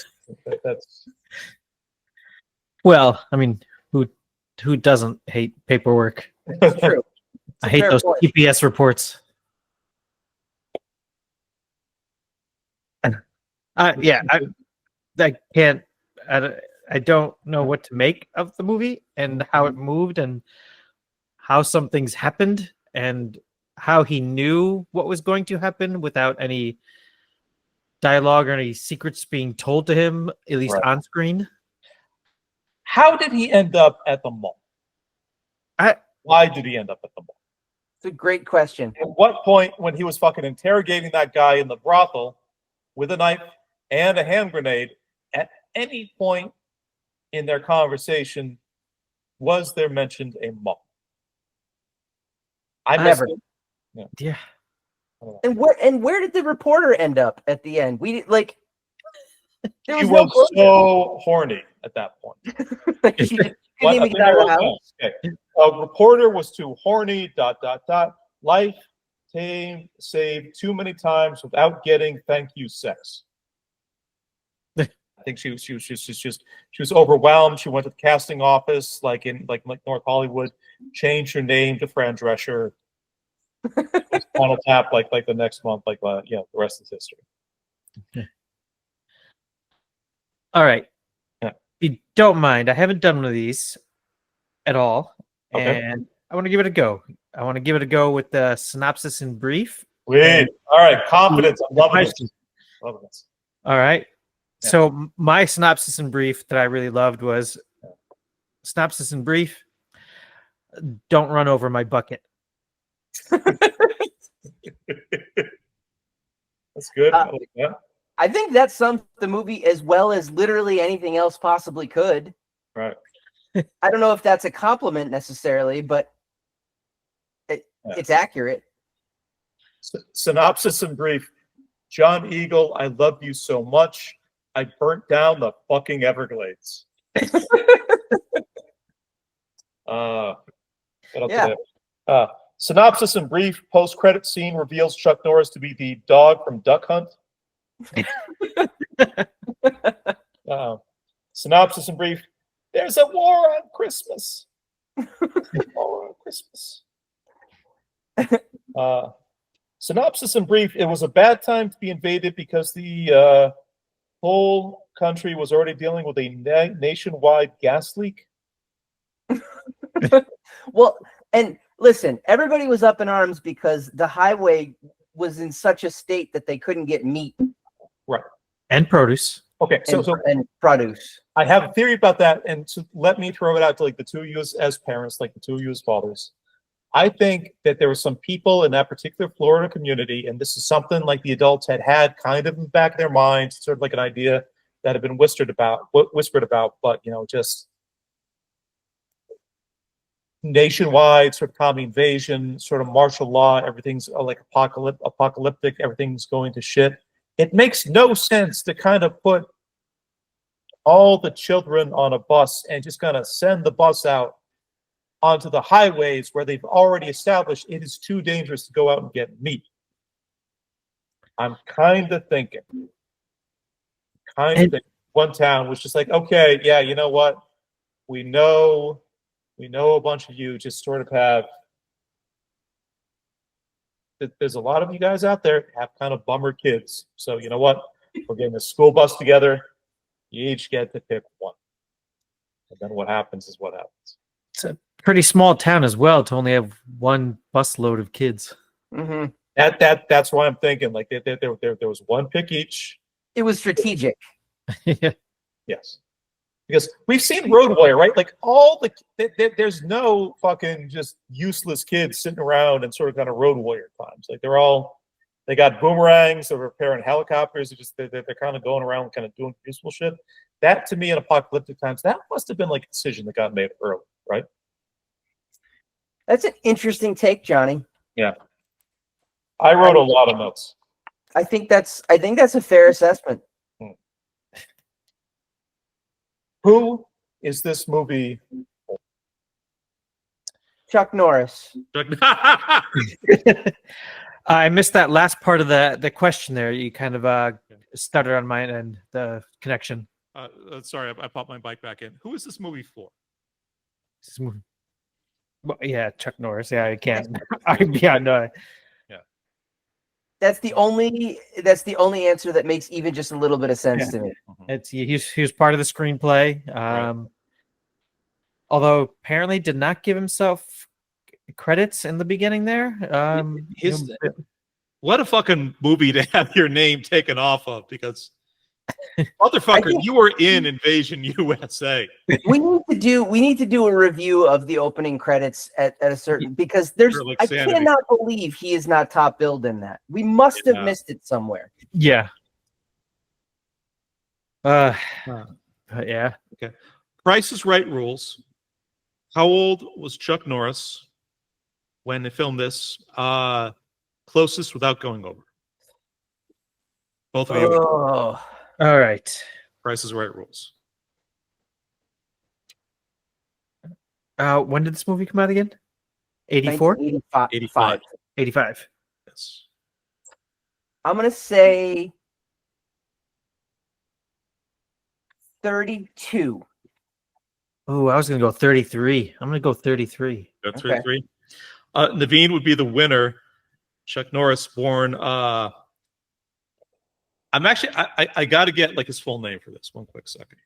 Speaker 1: That's
Speaker 2: well. I mean, who doesn't hate paperwork?
Speaker 3: True.
Speaker 2: I hate those TPS reports. Yeah, I can't. I don't know what to make of the movie and how it moved and how some things happened and how he knew what was going to happen without any dialogue or any secrets being told to him, at least
Speaker 1: Right.
Speaker 2: on screen.
Speaker 1: How did he end up at the mall? Why did he end up at the mall?
Speaker 3: It's a great question.
Speaker 1: At what point, when he was fucking interrogating that guy in the brothel with a knife and a hand grenade, at any point in their conversation, was there mentioned a mall? I missed
Speaker 3: Never.
Speaker 1: it.
Speaker 2: Yeah.
Speaker 3: And where did the reporter end up at the end? We like. There
Speaker 1: He
Speaker 3: was no
Speaker 1: was
Speaker 3: closure.
Speaker 1: so horny at that point.
Speaker 3: She couldn't
Speaker 1: What?
Speaker 3: even
Speaker 1: I think
Speaker 3: get out
Speaker 1: I
Speaker 3: of the
Speaker 1: wrote
Speaker 3: house.
Speaker 1: down. Okay. A reporter was too horny. ... Life saved too many times without getting thank you sex. I think she was overwhelmed. She went to the casting office, like in North Hollywood, changed her name to Fran Drescher. Final tap like the next month, the rest is history.
Speaker 2: All right.
Speaker 1: Yeah.
Speaker 2: If you don't mind, I haven't done one of these at all,
Speaker 1: Okay.
Speaker 2: and I want to give it a go. I want to give it a go with the synopsis in brief.
Speaker 1: Wait. All right. Confidence. I'm loving this. Loving this.
Speaker 2: All right.
Speaker 1: Yeah.
Speaker 2: So my synopsis in brief that I really loved was synopsis in brief. Don't run over my bucket.
Speaker 1: That's good. I like that.
Speaker 3: I think that sums the movie as well as literally anything else possibly could.
Speaker 1: Right.
Speaker 3: I don't know if that's a compliment necessarily, but it's accurate.
Speaker 1: Synopsis in brief. John Eagle, I love you so much. I burnt down the fucking Everglades. What else
Speaker 3: Yeah.
Speaker 1: today? Synopsis in brief. Post-credit scene reveals Chuck Norris to be the dog from Duck Hunt. Synopsis in brief. There's a war on Christmas. War on Christmas. Synopsis in brief. It was a bad time to be invaded because the whole country was already dealing with a nationwide gas leak.
Speaker 3: Well, and listen, everybody was up in arms because the highway was in such a state that they couldn't get meat.
Speaker 1: Right.
Speaker 2: And produce.
Speaker 1: Okay,
Speaker 3: And produce.
Speaker 1: I have a theory about that, and so let me throw it out to like the two of you as parents, like the two of you as fathers. I think that there were some people in that particular Florida community, and this is something like the adults had kind of in the back of their minds, sort of like an idea that had been whispered about, but just nationwide sort of commie invasion, sort of martial law, everything's like apocalyptic, everything's going to shit. It makes no sense to kind of put all the children on a bus and just kind of send the bus out onto the highways where they've already established it is too dangerous to go out and get meat. I'm kind of thinking one town was just like, okay, yeah, you know what? We know a bunch of you just sort of have, there's a lot of you guys out there have kind of bummer kids. So you know what? We're getting a school bus together. You each get to pick one. And then what happens is what happens.
Speaker 2: It's a pretty small town as well to only have one busload of kids.
Speaker 3: Mm-hmm.
Speaker 1: That's why I'm thinking like there was one pick each.
Speaker 3: It was strategic.
Speaker 2: Yeah.
Speaker 1: Yes. Because we've seen Road Warrior, right? Like there's no fucking just useless kids sitting around and sort of kind of Road Warrior times. Like they got boomerangs, they're repairing helicopters. They're kind of going around kind of doing useful shit. That to me in apocalyptic times, that must have been like a decision that got made early, right?
Speaker 3: That's an interesting take, Johnny.
Speaker 1: Yeah. I wrote a lot of notes.
Speaker 3: I think that's a fair assessment.
Speaker 1: Who is this movie for?
Speaker 3: Chuck Norris.
Speaker 2: I missed that last part of the question there. You kind of stuttered on my end, the connection.
Speaker 1: Sorry, I popped my bike back in. Who is this movie for?
Speaker 2: Well, yeah, Chuck Norris. Yeah, I can't. Yeah, no.
Speaker 1: Yeah.
Speaker 3: That's the only answer that makes even just a little bit of sense to me.
Speaker 2: It's he was part of the screenplay.
Speaker 1: Right.
Speaker 2: Although apparently did not give himself credits in the beginning there.
Speaker 1: What a fucking movie to have your name taken off of, because motherfucker, you were in Invasion USA.
Speaker 3: We need to do a review of the opening credits at a certain, because I cannot believe he is not top billed in that. We must have missed it somewhere.
Speaker 2: Yeah. Yeah.
Speaker 1: Okay. Price is Right rules. How old was Chuck Norris when they filmed this? Closest without going over. Both of you.
Speaker 3: Oh.
Speaker 2: All right.
Speaker 1: Price is Right rules.
Speaker 2: When did this movie come out again? 84?
Speaker 3: 85.
Speaker 2: 85.
Speaker 1: Yes.
Speaker 3: I'm going to say 32.
Speaker 2: Oh, I was going to go 33. I'm going to go 33.
Speaker 1: Go 33. Naveen would be the winner. Chuck Norris, born. I'm actually. I got to get like his full name for this. One quick second.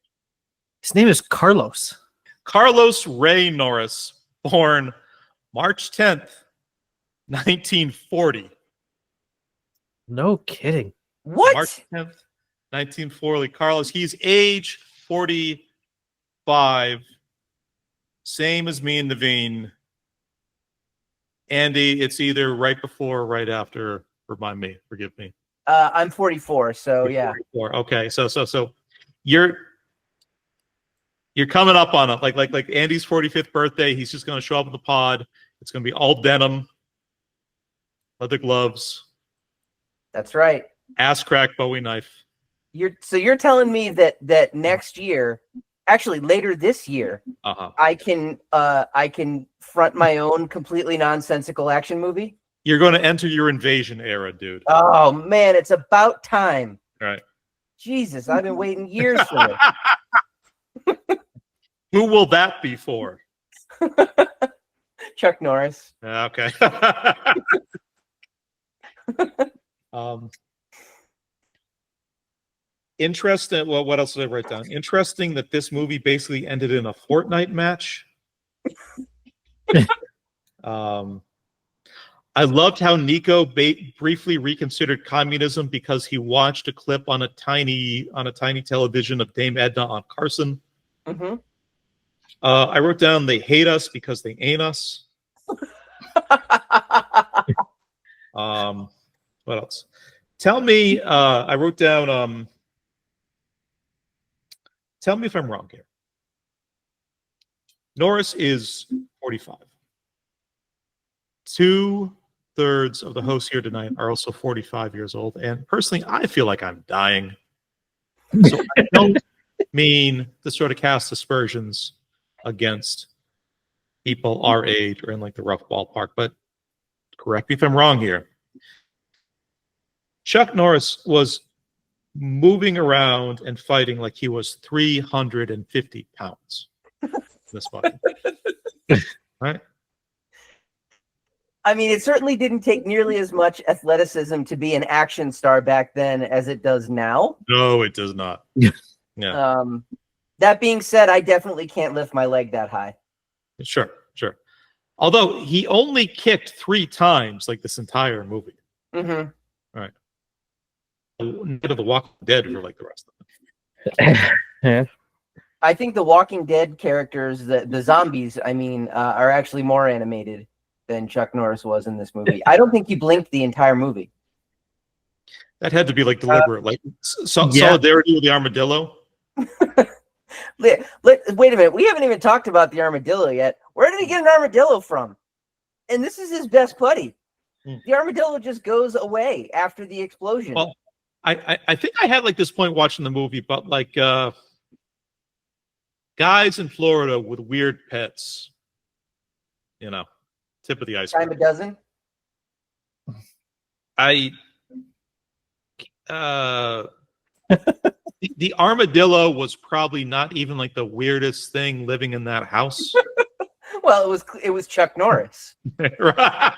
Speaker 2: His name is Carlos.
Speaker 1: Carlos Ray Norris, born March 10th, 1940.
Speaker 2: No kidding.
Speaker 3: What?
Speaker 1: March 10th, 1940. Carlos, he's age 45. Same as me and Naveen. Andy, it's either right before or right after. Remind me. Forgive me.
Speaker 3: I'm 44, so yeah.
Speaker 1: 44. Okay, so you're coming up on it. Like Andy's 45th birthday. He's just going to show up at the pod. It's going to be all denim, leather gloves,
Speaker 3: That's right.
Speaker 1: Ass crack, Bowie knife.
Speaker 3: You're telling me that next year, actually later this year, I can front my own completely nonsensical action movie?
Speaker 1: You're going to enter your invasion era, dude.
Speaker 3: Oh man, it's about time.
Speaker 1: All right.
Speaker 3: Jesus, I've been waiting years for this.
Speaker 1: Who will that be for?
Speaker 3: Chuck Norris.
Speaker 1: Okay. Interesting. Well, what else did I write down? Interesting that this movie basically ended in a Fortnite match. I loved how Nico briefly reconsidered communism because he watched a clip on a tiny television of Dame Edna on Carson.
Speaker 3: Mm-hmm.
Speaker 1: I wrote down they hate us because they ain't us. What else? Tell me. I wrote down. Tell me if I'm wrong here. Norris is 45. 2/3 of the hosts here tonight are also 45 years old, and personally, I feel like I'm dying. So I don't mean to sort of cast aspersions against people our age or in like the rough ballpark, but correct me if I'm wrong here. Chuck Norris was moving around and fighting like he was 350 pounds. This body. Right?
Speaker 3: I mean, it certainly didn't take nearly as much athleticism to be an action star back then as it does now.
Speaker 1: No, it does not. Yeah.
Speaker 3: That being said, I definitely can't lift my leg that high.
Speaker 1: Sure. Although he only kicked 3 times like this entire movie.
Speaker 3: Mm-hmm.
Speaker 1: Right. Night of the Walking Dead for like the rest of them.
Speaker 2: Yeah.
Speaker 3: I think the Walking Dead characters, the zombies, I mean, are actually more animated than Chuck Norris was in this movie. I don't think he blinked the entire movie.
Speaker 1: That had to be like deliberate, like solidarity with the armadillo.
Speaker 3: Wait a minute. We haven't even talked about the armadillo yet. Where did he get an armadillo from? And this is his best buddy. The armadillo just goes away after the explosion.
Speaker 1: Well, I think I had like this point watching the movie, but like guys in Florida with weird pets, you know, tip of the iceberg.
Speaker 3: Dime a dozen.
Speaker 1: The armadillo was probably not even like the weirdest thing living in that house.
Speaker 3: Well, it was Chuck Norris.
Speaker 1: Right.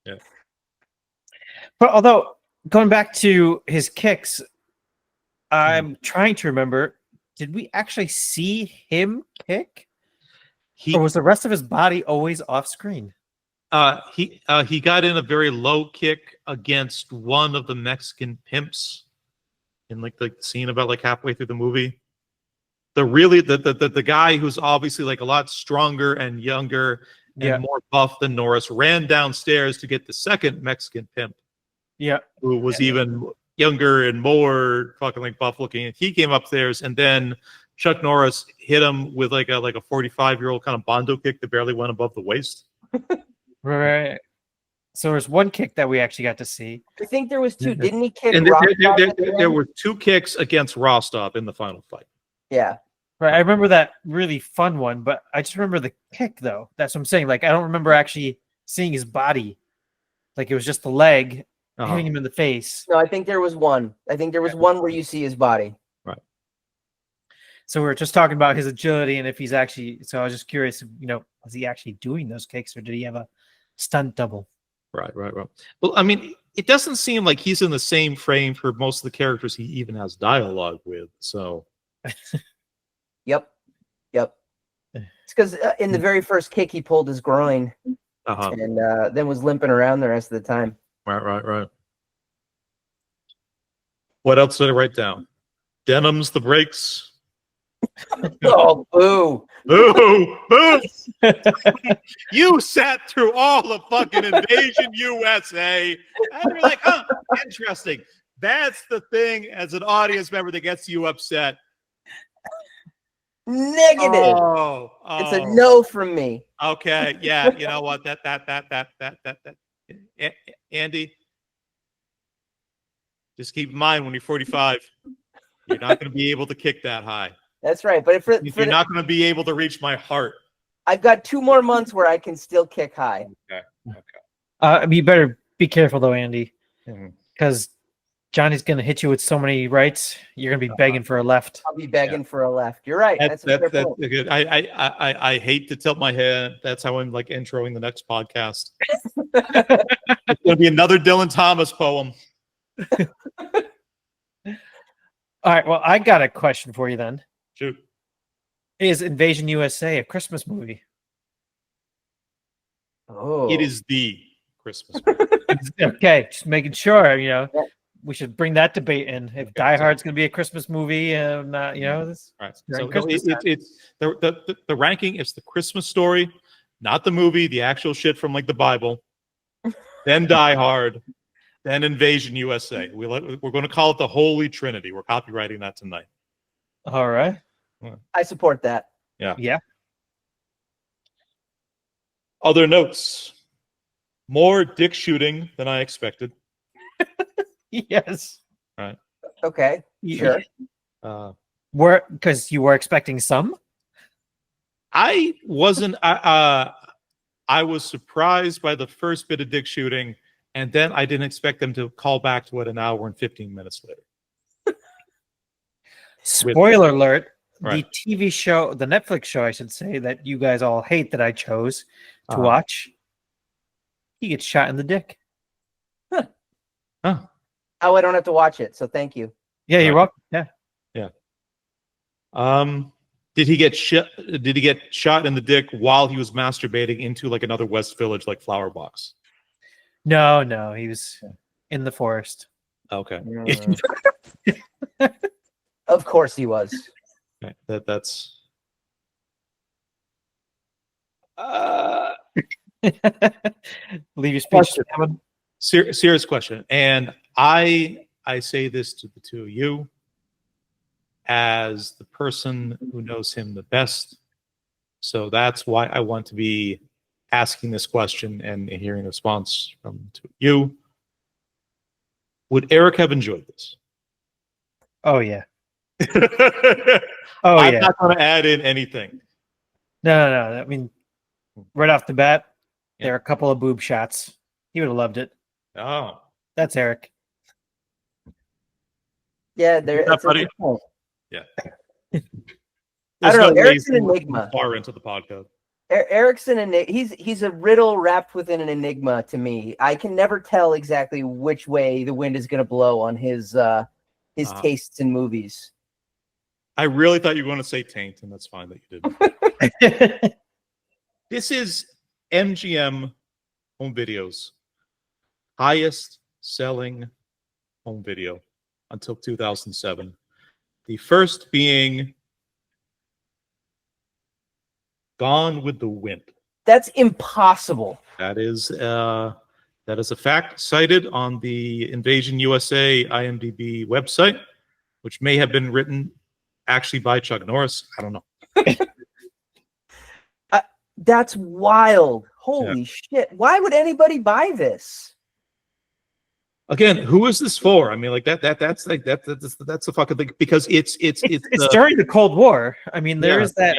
Speaker 1: Yeah.
Speaker 2: But although going back to his kicks, I'm trying to remember, did we actually see him kick? Or was the rest of his body always off screen?
Speaker 1: He got in a very low kick against one of the Mexican pimps in like the scene about like halfway through the movie. The guy who's obviously like a lot stronger and younger and more buff than Norris ran downstairs to get the second Mexican pimp.
Speaker 2: Yeah.
Speaker 1: Who was even younger and more fucking like buff looking. And he came upstairs, and then Chuck Norris hit him with like a 45-year-old kind of bondo kick that barely went above the waist.
Speaker 2: Right. So there's one kick that we actually got to see.
Speaker 3: I think there was 2. Didn't he kick?
Speaker 1: And there were 2 kicks against Rostov in the final fight.
Speaker 3: Yeah.
Speaker 2: Right. I remember that really fun one, but I just remember the kick though. That's what I'm saying. Like I don't remember actually seeing his body. Like it was just the leg hitting him in the face.
Speaker 3: No, I think there was one. I think there was one where you see his body.
Speaker 1: Right.
Speaker 2: So we were just talking about his agility and if he's actually. So I was just curious, was he actually doing those kicks or did he have a stunt double?
Speaker 1: Right. Well, I mean, it doesn't seem like he's in the same frame for most of the characters he even has dialogue with. So.
Speaker 3: Yep. It's because in the very first kick he pulled his groin, and then was limping around the rest of the time.
Speaker 1: Right. What else did I write down? Denim's the brakes.
Speaker 3: Oh, boo!
Speaker 1: Boo! You sat through all the fucking Invasion U.S.A. and you're like, interesting. That's the thing as an audience member that gets you upset.
Speaker 3: Negative.
Speaker 1: Oh,
Speaker 3: It's a no from me.
Speaker 1: Okay, yeah, you know what? Andy, just keep in mind when you're 45, you're not going to be able to kick that high.
Speaker 3: That's right. But
Speaker 1: You're not going to be able to reach my heart.
Speaker 3: I've got 2 more months where I can still kick high.
Speaker 1: Okay.
Speaker 2: You better be careful though, Andy,
Speaker 1: Mhm.
Speaker 2: because Johnny's gonna hit you with so many rights. You're gonna be begging for a left.
Speaker 3: I'll be begging for a left. You're right. That's a fair point.
Speaker 1: Good. I hate to tilt my head. That's how I'm like introing the next podcast. It's going to be another Dylan Thomas poem.
Speaker 2: All right. Well, I got a question for you then.
Speaker 1: Shoot.
Speaker 2: Is Invasion USA a Christmas movie?
Speaker 3: Oh.
Speaker 1: It is the Christmas movie.
Speaker 2: Okay, just making sure.
Speaker 3: Yeah.
Speaker 2: We should bring that debate in. If Die Hard's going to be a Christmas movie, not this.
Speaker 1: All right.
Speaker 2: During
Speaker 1: So
Speaker 2: Christmas time.
Speaker 1: it's the ranking is the Christmas Story, not the movie, the actual shit from like the Bible, then Die Hard, then Invasion USA. We're going to call it the Holy Trinity. We're copywriting that tonight.
Speaker 2: All right.
Speaker 3: I support that.
Speaker 2: Yeah.
Speaker 1: Other notes. More dick shooting than I expected.
Speaker 2: Yes.
Speaker 3: Okay. Sure.
Speaker 2: Because you were expecting some.
Speaker 1: I wasn't. I was surprised by the first bit of dick shooting, and then I didn't expect them to call back to it an hour and 15 minutes later.
Speaker 2: Spoiler alert.
Speaker 1: Right.
Speaker 2: The TV show, the Netflix show, I should say, that you guys all hate that I chose to
Speaker 1: Uh-huh.
Speaker 2: watch, he gets shot in the dick.
Speaker 1: Huh.
Speaker 3: Oh, I don't have to watch it, so thank you.
Speaker 2: Yeah, you're
Speaker 1: Right.
Speaker 2: welcome. Yeah.
Speaker 1: Did he get shot? Did he get shot in the dick while he was masturbating into like another West Village like flower box?
Speaker 2: No, he was in the forest.
Speaker 1: Okay.
Speaker 3: Of course he was.
Speaker 1: Okay, that's.
Speaker 2: Leave your speech to Kevin.
Speaker 1: Serious question, and I say this to the two of you as the person who knows him the best. So that's why I want to be asking this question and hearing a response from the two of you. Would Eric have enjoyed this?
Speaker 2: Oh yeah.
Speaker 1: I'm not going to add in anything.
Speaker 2: No. I mean, right off the bat,
Speaker 1: Yeah.
Speaker 2: there are a couple of boob shots. He would have loved it.
Speaker 1: Oh,
Speaker 2: That's Eric.
Speaker 3: Yeah, there.
Speaker 1: Isn't that
Speaker 3: It's a
Speaker 1: funny?
Speaker 3: good point.
Speaker 1: yeah.
Speaker 3: I
Speaker 1: There's
Speaker 3: don't know,
Speaker 1: no
Speaker 3: Eric's
Speaker 1: way
Speaker 3: an enigma.
Speaker 1: far into the podcast.
Speaker 3: Eric's an enigma. He's a riddle wrapped within an enigma to me. I can never tell exactly which way the wind is going to blow on his tastes in movies.
Speaker 1: I really thought you were going to say taint, and that's fine that you didn't. This is MGM Home Video's highest selling home video until 2007. The first being Gone with the Wind.
Speaker 3: That's impossible.
Speaker 1: That is a fact cited on the Invasion USA IMDb website, which may have been written actually by Chuck Norris. I don't know.
Speaker 3: That's wild. Holy shit. Why would anybody buy this?
Speaker 1: Again, who is this for? I mean, like that's a fucking thing because it's
Speaker 2: during the Cold War. I mean, there is that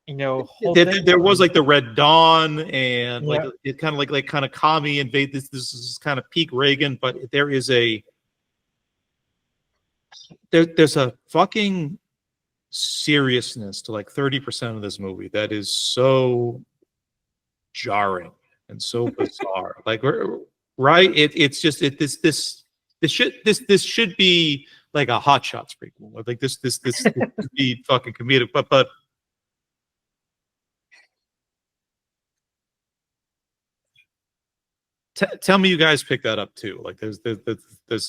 Speaker 2: whole thing.
Speaker 1: there was like the Red Dawn and like
Speaker 2: Yeah.
Speaker 1: it kind of like kind of commie invade. This is kind of peak Reagan, but there's a fucking seriousness to like 30% of this movie that is so jarring and so bizarre. Like, right? It's just this should be like a Hot Shots prequel. Like this should be fucking comedic, but tell me you guys pick that up too. Like there's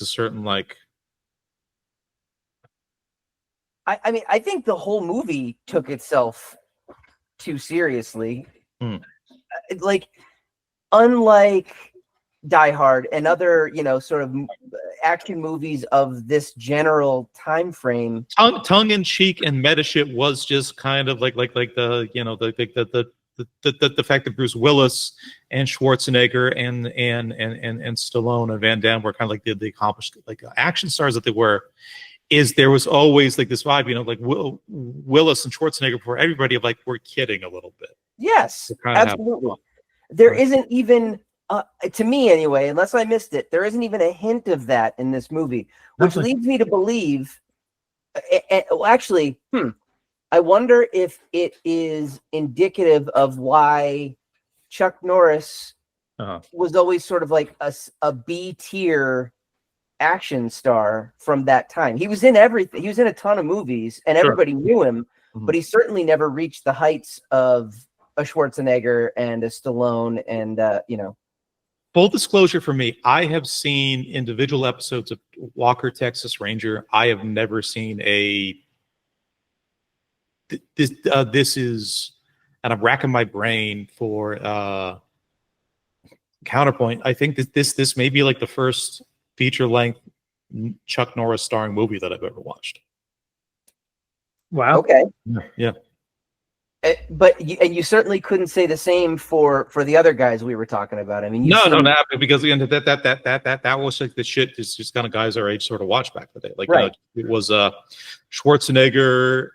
Speaker 1: a certain like.
Speaker 3: I mean, I think the whole movie took itself too seriously.
Speaker 1: Hmm.
Speaker 3: Like, unlike Die Hard and other, sort of action movies of this general time frame.
Speaker 1: Tongue in cheek and meta shit was just kind of like the the fact that Bruce Willis and Schwarzenegger and Stallone and Van Damme were kind of like the accomplished like action stars that they were. Is there was always like this vibe, like Willis and Schwarzenegger for everybody of like we're kidding a little bit.
Speaker 3: Yes, absolutely. There isn't even. To me, anyway, unless I missed it, there isn't even a hint of that in this movie, which leads me to believe. Well, actually, I wonder if it is indicative of why Chuck Norris was always sort of like a B tier action star from that time. He was in everything. He was in a ton of movies, and everybody knew him, but he certainly never reached the heights of a Schwarzenegger and a Stallone, and
Speaker 1: Full disclosure for me, I have seen individual episodes of Walker, Texas Ranger. I have never seen this is, and I'm racking my brain for counterpoint. I think this may be like the first feature length Chuck Norris starring movie that I've ever watched.
Speaker 2: Wow.
Speaker 3: Okay.
Speaker 1: Yeah.
Speaker 3: But you certainly couldn't say the same for the other guys we were talking about. I mean,
Speaker 1: no, because again, that was like the shit. Just kind of guys our age sort of watched back in the day. Like, it was Schwarzenegger.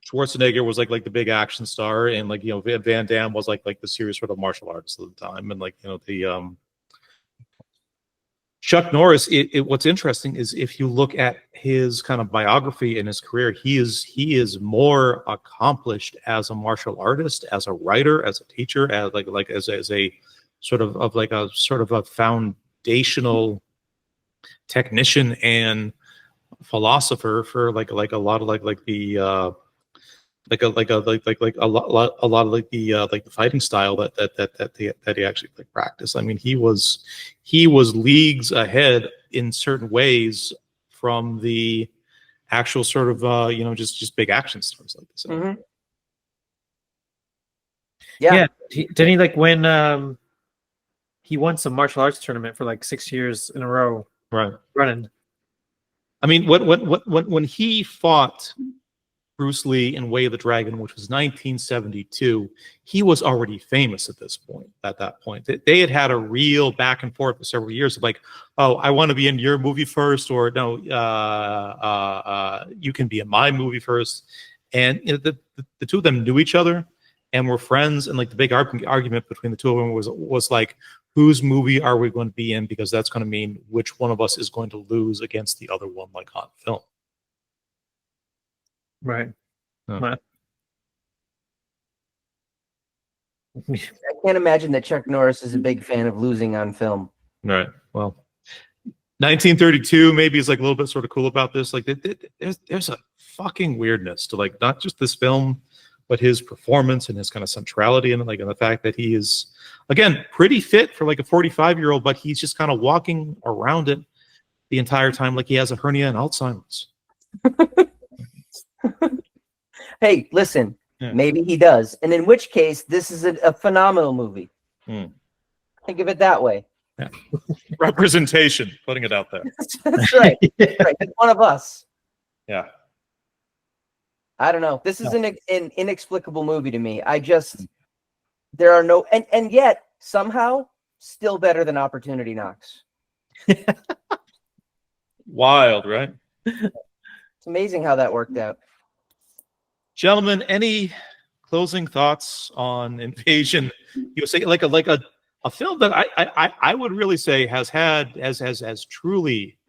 Speaker 1: Schwarzenegger was like the big action star, and like Van Damme was like the serious sort of martial artist at the time, and like the Chuck Norris. What's interesting is if you look at his kind of biography in his career, he is more accomplished as a martial artist, as a writer, as a teacher, as as a sort of a foundational technician and philosopher for like a lot of the a lot of like the fighting style that he actually like practiced. I mean, he was leagues ahead in certain ways from the actual sort of just big action stars like this.
Speaker 3: Mm-hmm.
Speaker 2: Yeah. Didn't he like win? He won some martial arts tournament for like 6 years in a row.
Speaker 1: Right.
Speaker 2: Running.
Speaker 1: I mean, when he fought Bruce Lee in Way of the Dragon, which was 1972, he was already famous at this point. At that point, they had a real back and forth for several years of like, oh, I want to be in your movie first, or no, you can be in my movie first. And the two of them knew each other and were friends. And like the big argument between the two of them was like, whose movie are we going to be in? Because that's going to mean which one of us is going to lose against the other one, like on film.
Speaker 2: Right.
Speaker 1: Oh.
Speaker 3: I can't imagine that Chuck Norris is a big fan of losing on film.
Speaker 1: Right. Well, 1932 maybe is like a little bit sort of cool about this. Like there's a fucking weirdness to like not just this film, but his performance and his kind of centrality and like and the fact that he is again pretty fit for like a 45-year-old, but he's just kind of walking around it the entire time like he has a hernia and Alzheimer's.
Speaker 3: Hey, listen, maybe he does. And in which case, this is a phenomenal movie. Think of it that way.
Speaker 1: Yeah. Representation, putting it out there.
Speaker 3: That's right. That's right. He's one of us.
Speaker 1: Yeah.
Speaker 3: I don't know. This is an inexplicable movie to me. There are no, and yet somehow still better than Opportunity Knocks.
Speaker 1: Wild, right?
Speaker 3: It's amazing how that worked out.
Speaker 1: Gentlemen, any closing thoughts on Invasion USA? Like a film that I would really say has truly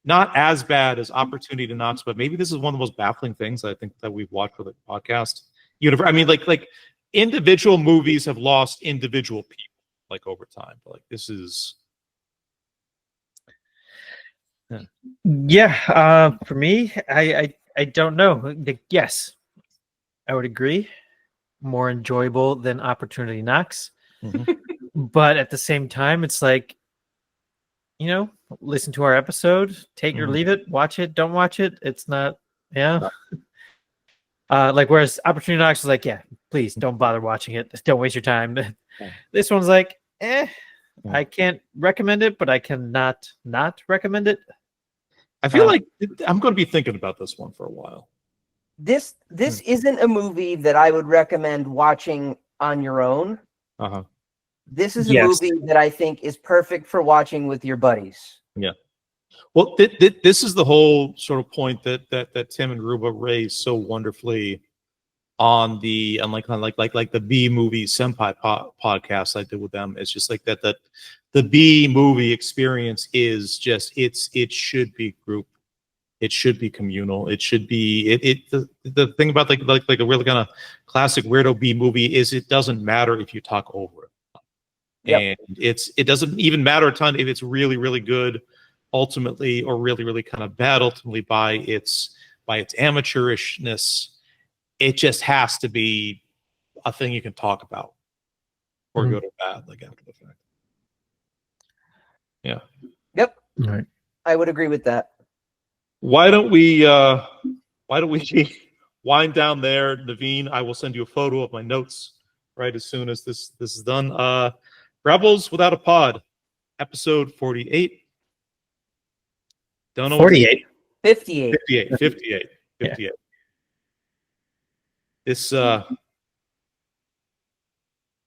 Speaker 1: not as bad as Opportunity Knocks, but maybe this is one of the most baffling things I think that we've watched for the podcast. I mean, like individual movies have lost individual people like over time, but like this is.
Speaker 2: Yeah, for me, I don't know. Yes, I would agree. More enjoyable than Opportunity Knocks.
Speaker 1: Mm-hmm.
Speaker 2: But at the same time, it's like, listen to our episode, take it or leave it, watch it, don't watch it. It's not, like, whereas Opportunity Knocks is like, yeah, please don't bother watching it. Don't waste your time. This one's like, I can't recommend it, but I cannot not recommend it.
Speaker 1: I feel like I'm going to be thinking about this one for a while.
Speaker 3: This isn't a movie that I would recommend watching on your own.
Speaker 1: Uh-huh.
Speaker 3: This is a
Speaker 2: Yes.
Speaker 3: movie that I think is perfect for watching with your buddies.
Speaker 1: Yeah. Well, this is the whole sort of point that Tim and Ruba raised so wonderfully on the like the B movie senpai podcast I did with them. It's just like that the B movie experience is just it should be group, it should be communal, it should be the thing about like a really kind of classic weirdo B movie is it doesn't matter if you talk over it.
Speaker 3: Yep.
Speaker 1: And it doesn't even matter a ton if it's really, really good ultimately, or really, really kind of bad ultimately by its amateurishness. It just has to be a thing you can talk about, or good or bad, like after the fact. Yeah.
Speaker 3: Yep.
Speaker 2: All right.
Speaker 3: I would agree with that.
Speaker 1: Why don't we wind down there, Naveen? I will send you a photo of my notes right as soon as this is done. Rebels Without a Pod, episode 48. Don't know
Speaker 2: 48.
Speaker 3: 58.
Speaker 1: 58.
Speaker 2: Yeah.
Speaker 1: This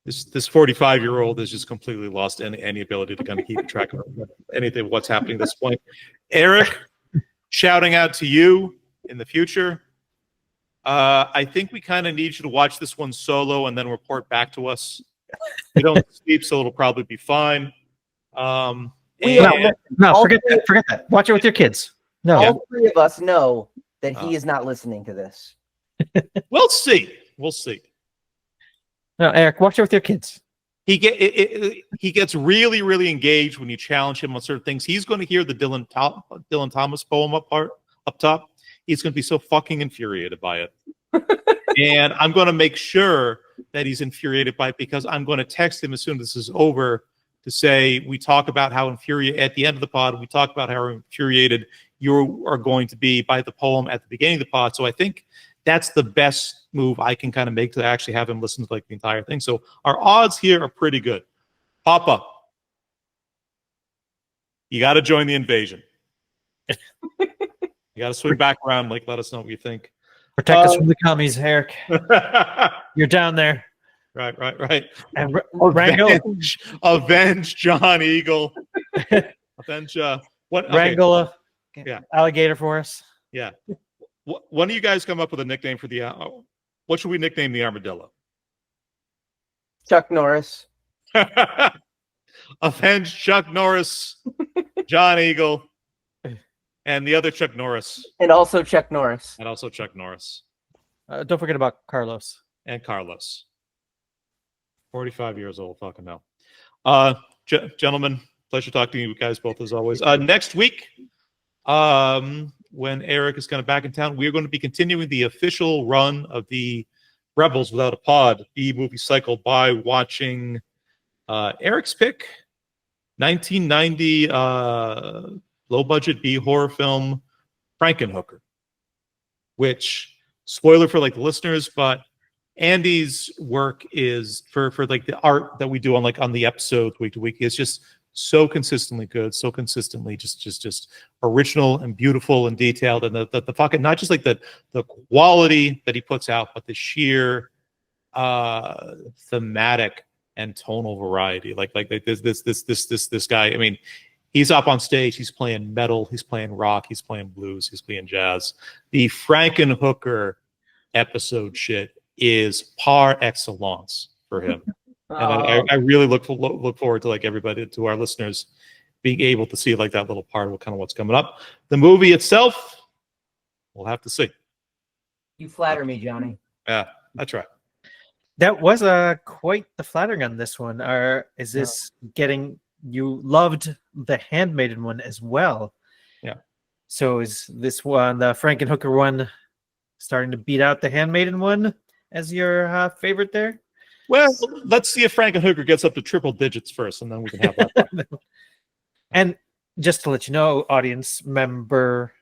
Speaker 1: 45-year-old has just completely lost any ability to kind of keep track of anything what's happening at this point. Eric, shouting out to you in the future. I think we kind of need you to watch this one solo and then report back to us. We don't sleep, so it'll probably be fine.
Speaker 2: No, forget that. Watch it with your kids. No.
Speaker 3: All three of us know that he is not listening to this.
Speaker 1: We'll see.
Speaker 2: No, Eric, watch it with your kids.
Speaker 1: He gets really, really engaged when you challenge him on certain things. He's going to hear the Dylan Thomas poem up top. He's going to be so fucking infuriated by it. And I'm going to make sure that he's infuriated by it, because I'm going to text him as soon as this is over to say, we talk about how infuriated at the end of the pod, we talk about how infuriated you are going to be by the poem at the beginning of the pod. So I think that's the best move I can kind of make to actually have him listen to like the entire thing. So our odds here are pretty good. Papa, you got to join the invasion. You got to swing back around. Like, let us know what you think.
Speaker 2: Protect us from the commies, Eric. You're down there.
Speaker 1: Right.
Speaker 2: And wrangle
Speaker 1: Avenge John Eagle. Avenge what? Okay.
Speaker 2: Wrangle
Speaker 1: Yeah.
Speaker 2: alligator for us.
Speaker 1: Yeah. One of you guys come up with a nickname for the what should we nickname the armadillo?
Speaker 3: Chuck Norris.
Speaker 1: Avenge Chuck Norris, John Eagle, and the other Chuck Norris.
Speaker 3: And also Chuck Norris.
Speaker 2: Don't forget about Carlos.
Speaker 1: And Carlos. 45 years old, fucking hell. Gentlemen, pleasure talking to you guys both as always. Next week, when Eric is kind of back in town, we're going to be continuing the official run of the Rebels Without a Pod B-movie cycle by watching Eric's pick, 1990 low-budget B-horror film, Frankenhooker, which, spoiler for like the listeners, but Andy's work is for like the art that we do on the episodes week to week is just so consistently good, so consistently just original and beautiful and detailed, and the fucking, not just like the quality that he puts out, but the sheer thematic and tonal variety. Like this guy. I mean, he's up on stage, he's playing metal, he's playing rock, he's playing blues, he's playing jazz. The Frankenhooker episode shit is par excellence for him. And I really look forward to like everybody, to our listeners, being able to see like that little part of kind of what's coming up. The movie itself, we'll have to see.
Speaker 3: You flatter me, Johnny.
Speaker 1: Yeah, that's right.
Speaker 2: That was quite the flattering on this one. Is this getting, you loved the Handmaiden one as well?
Speaker 1: Yeah. So
Speaker 2: is this one, the Frankenhooker one, starting to beat out the Handmaiden one as your favorite there?
Speaker 1: Well, let's see if Frankenhooker gets up to triple digits first, and then we can have that.
Speaker 2: And just to let you know, audience member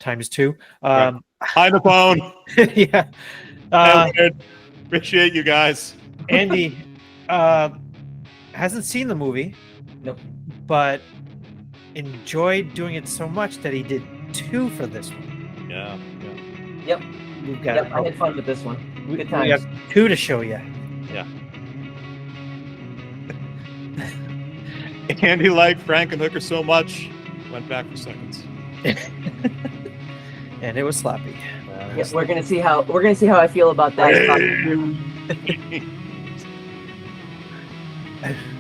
Speaker 2: ×2.
Speaker 1: Hi, Napone.
Speaker 2: Yeah.
Speaker 1: Appreciate you guys.
Speaker 2: Andy hasn't seen the movie.
Speaker 3: Nope.
Speaker 2: But enjoyed doing it so much that he did 2 for this one.
Speaker 1: Yeah.
Speaker 3: Yep.
Speaker 2: We've got
Speaker 3: Yep. I had fun with this one. Good
Speaker 2: we
Speaker 3: times.
Speaker 2: have 2 to show you.
Speaker 1: And he liked Frankenhooker so much, went back for seconds.
Speaker 2: And it was sloppy.
Speaker 3: Yeah, we're gonna see how I feel about that.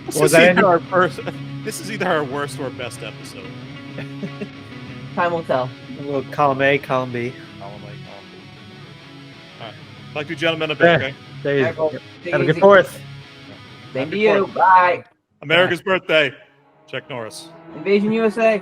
Speaker 1: This is either our first or best episode.
Speaker 3: Time will tell.
Speaker 2: A little column A, column B.
Speaker 1: Column A, column B. All right. Like you gentlemen a bit, okay?
Speaker 2: There you
Speaker 3: All
Speaker 2: go.
Speaker 3: right, well, take
Speaker 2: Have a
Speaker 3: it
Speaker 2: good
Speaker 3: easy.
Speaker 2: 4th.
Speaker 3: Same to you. Bye.
Speaker 1: America's birthday. Chuck Norris.
Speaker 3: Invasion USA.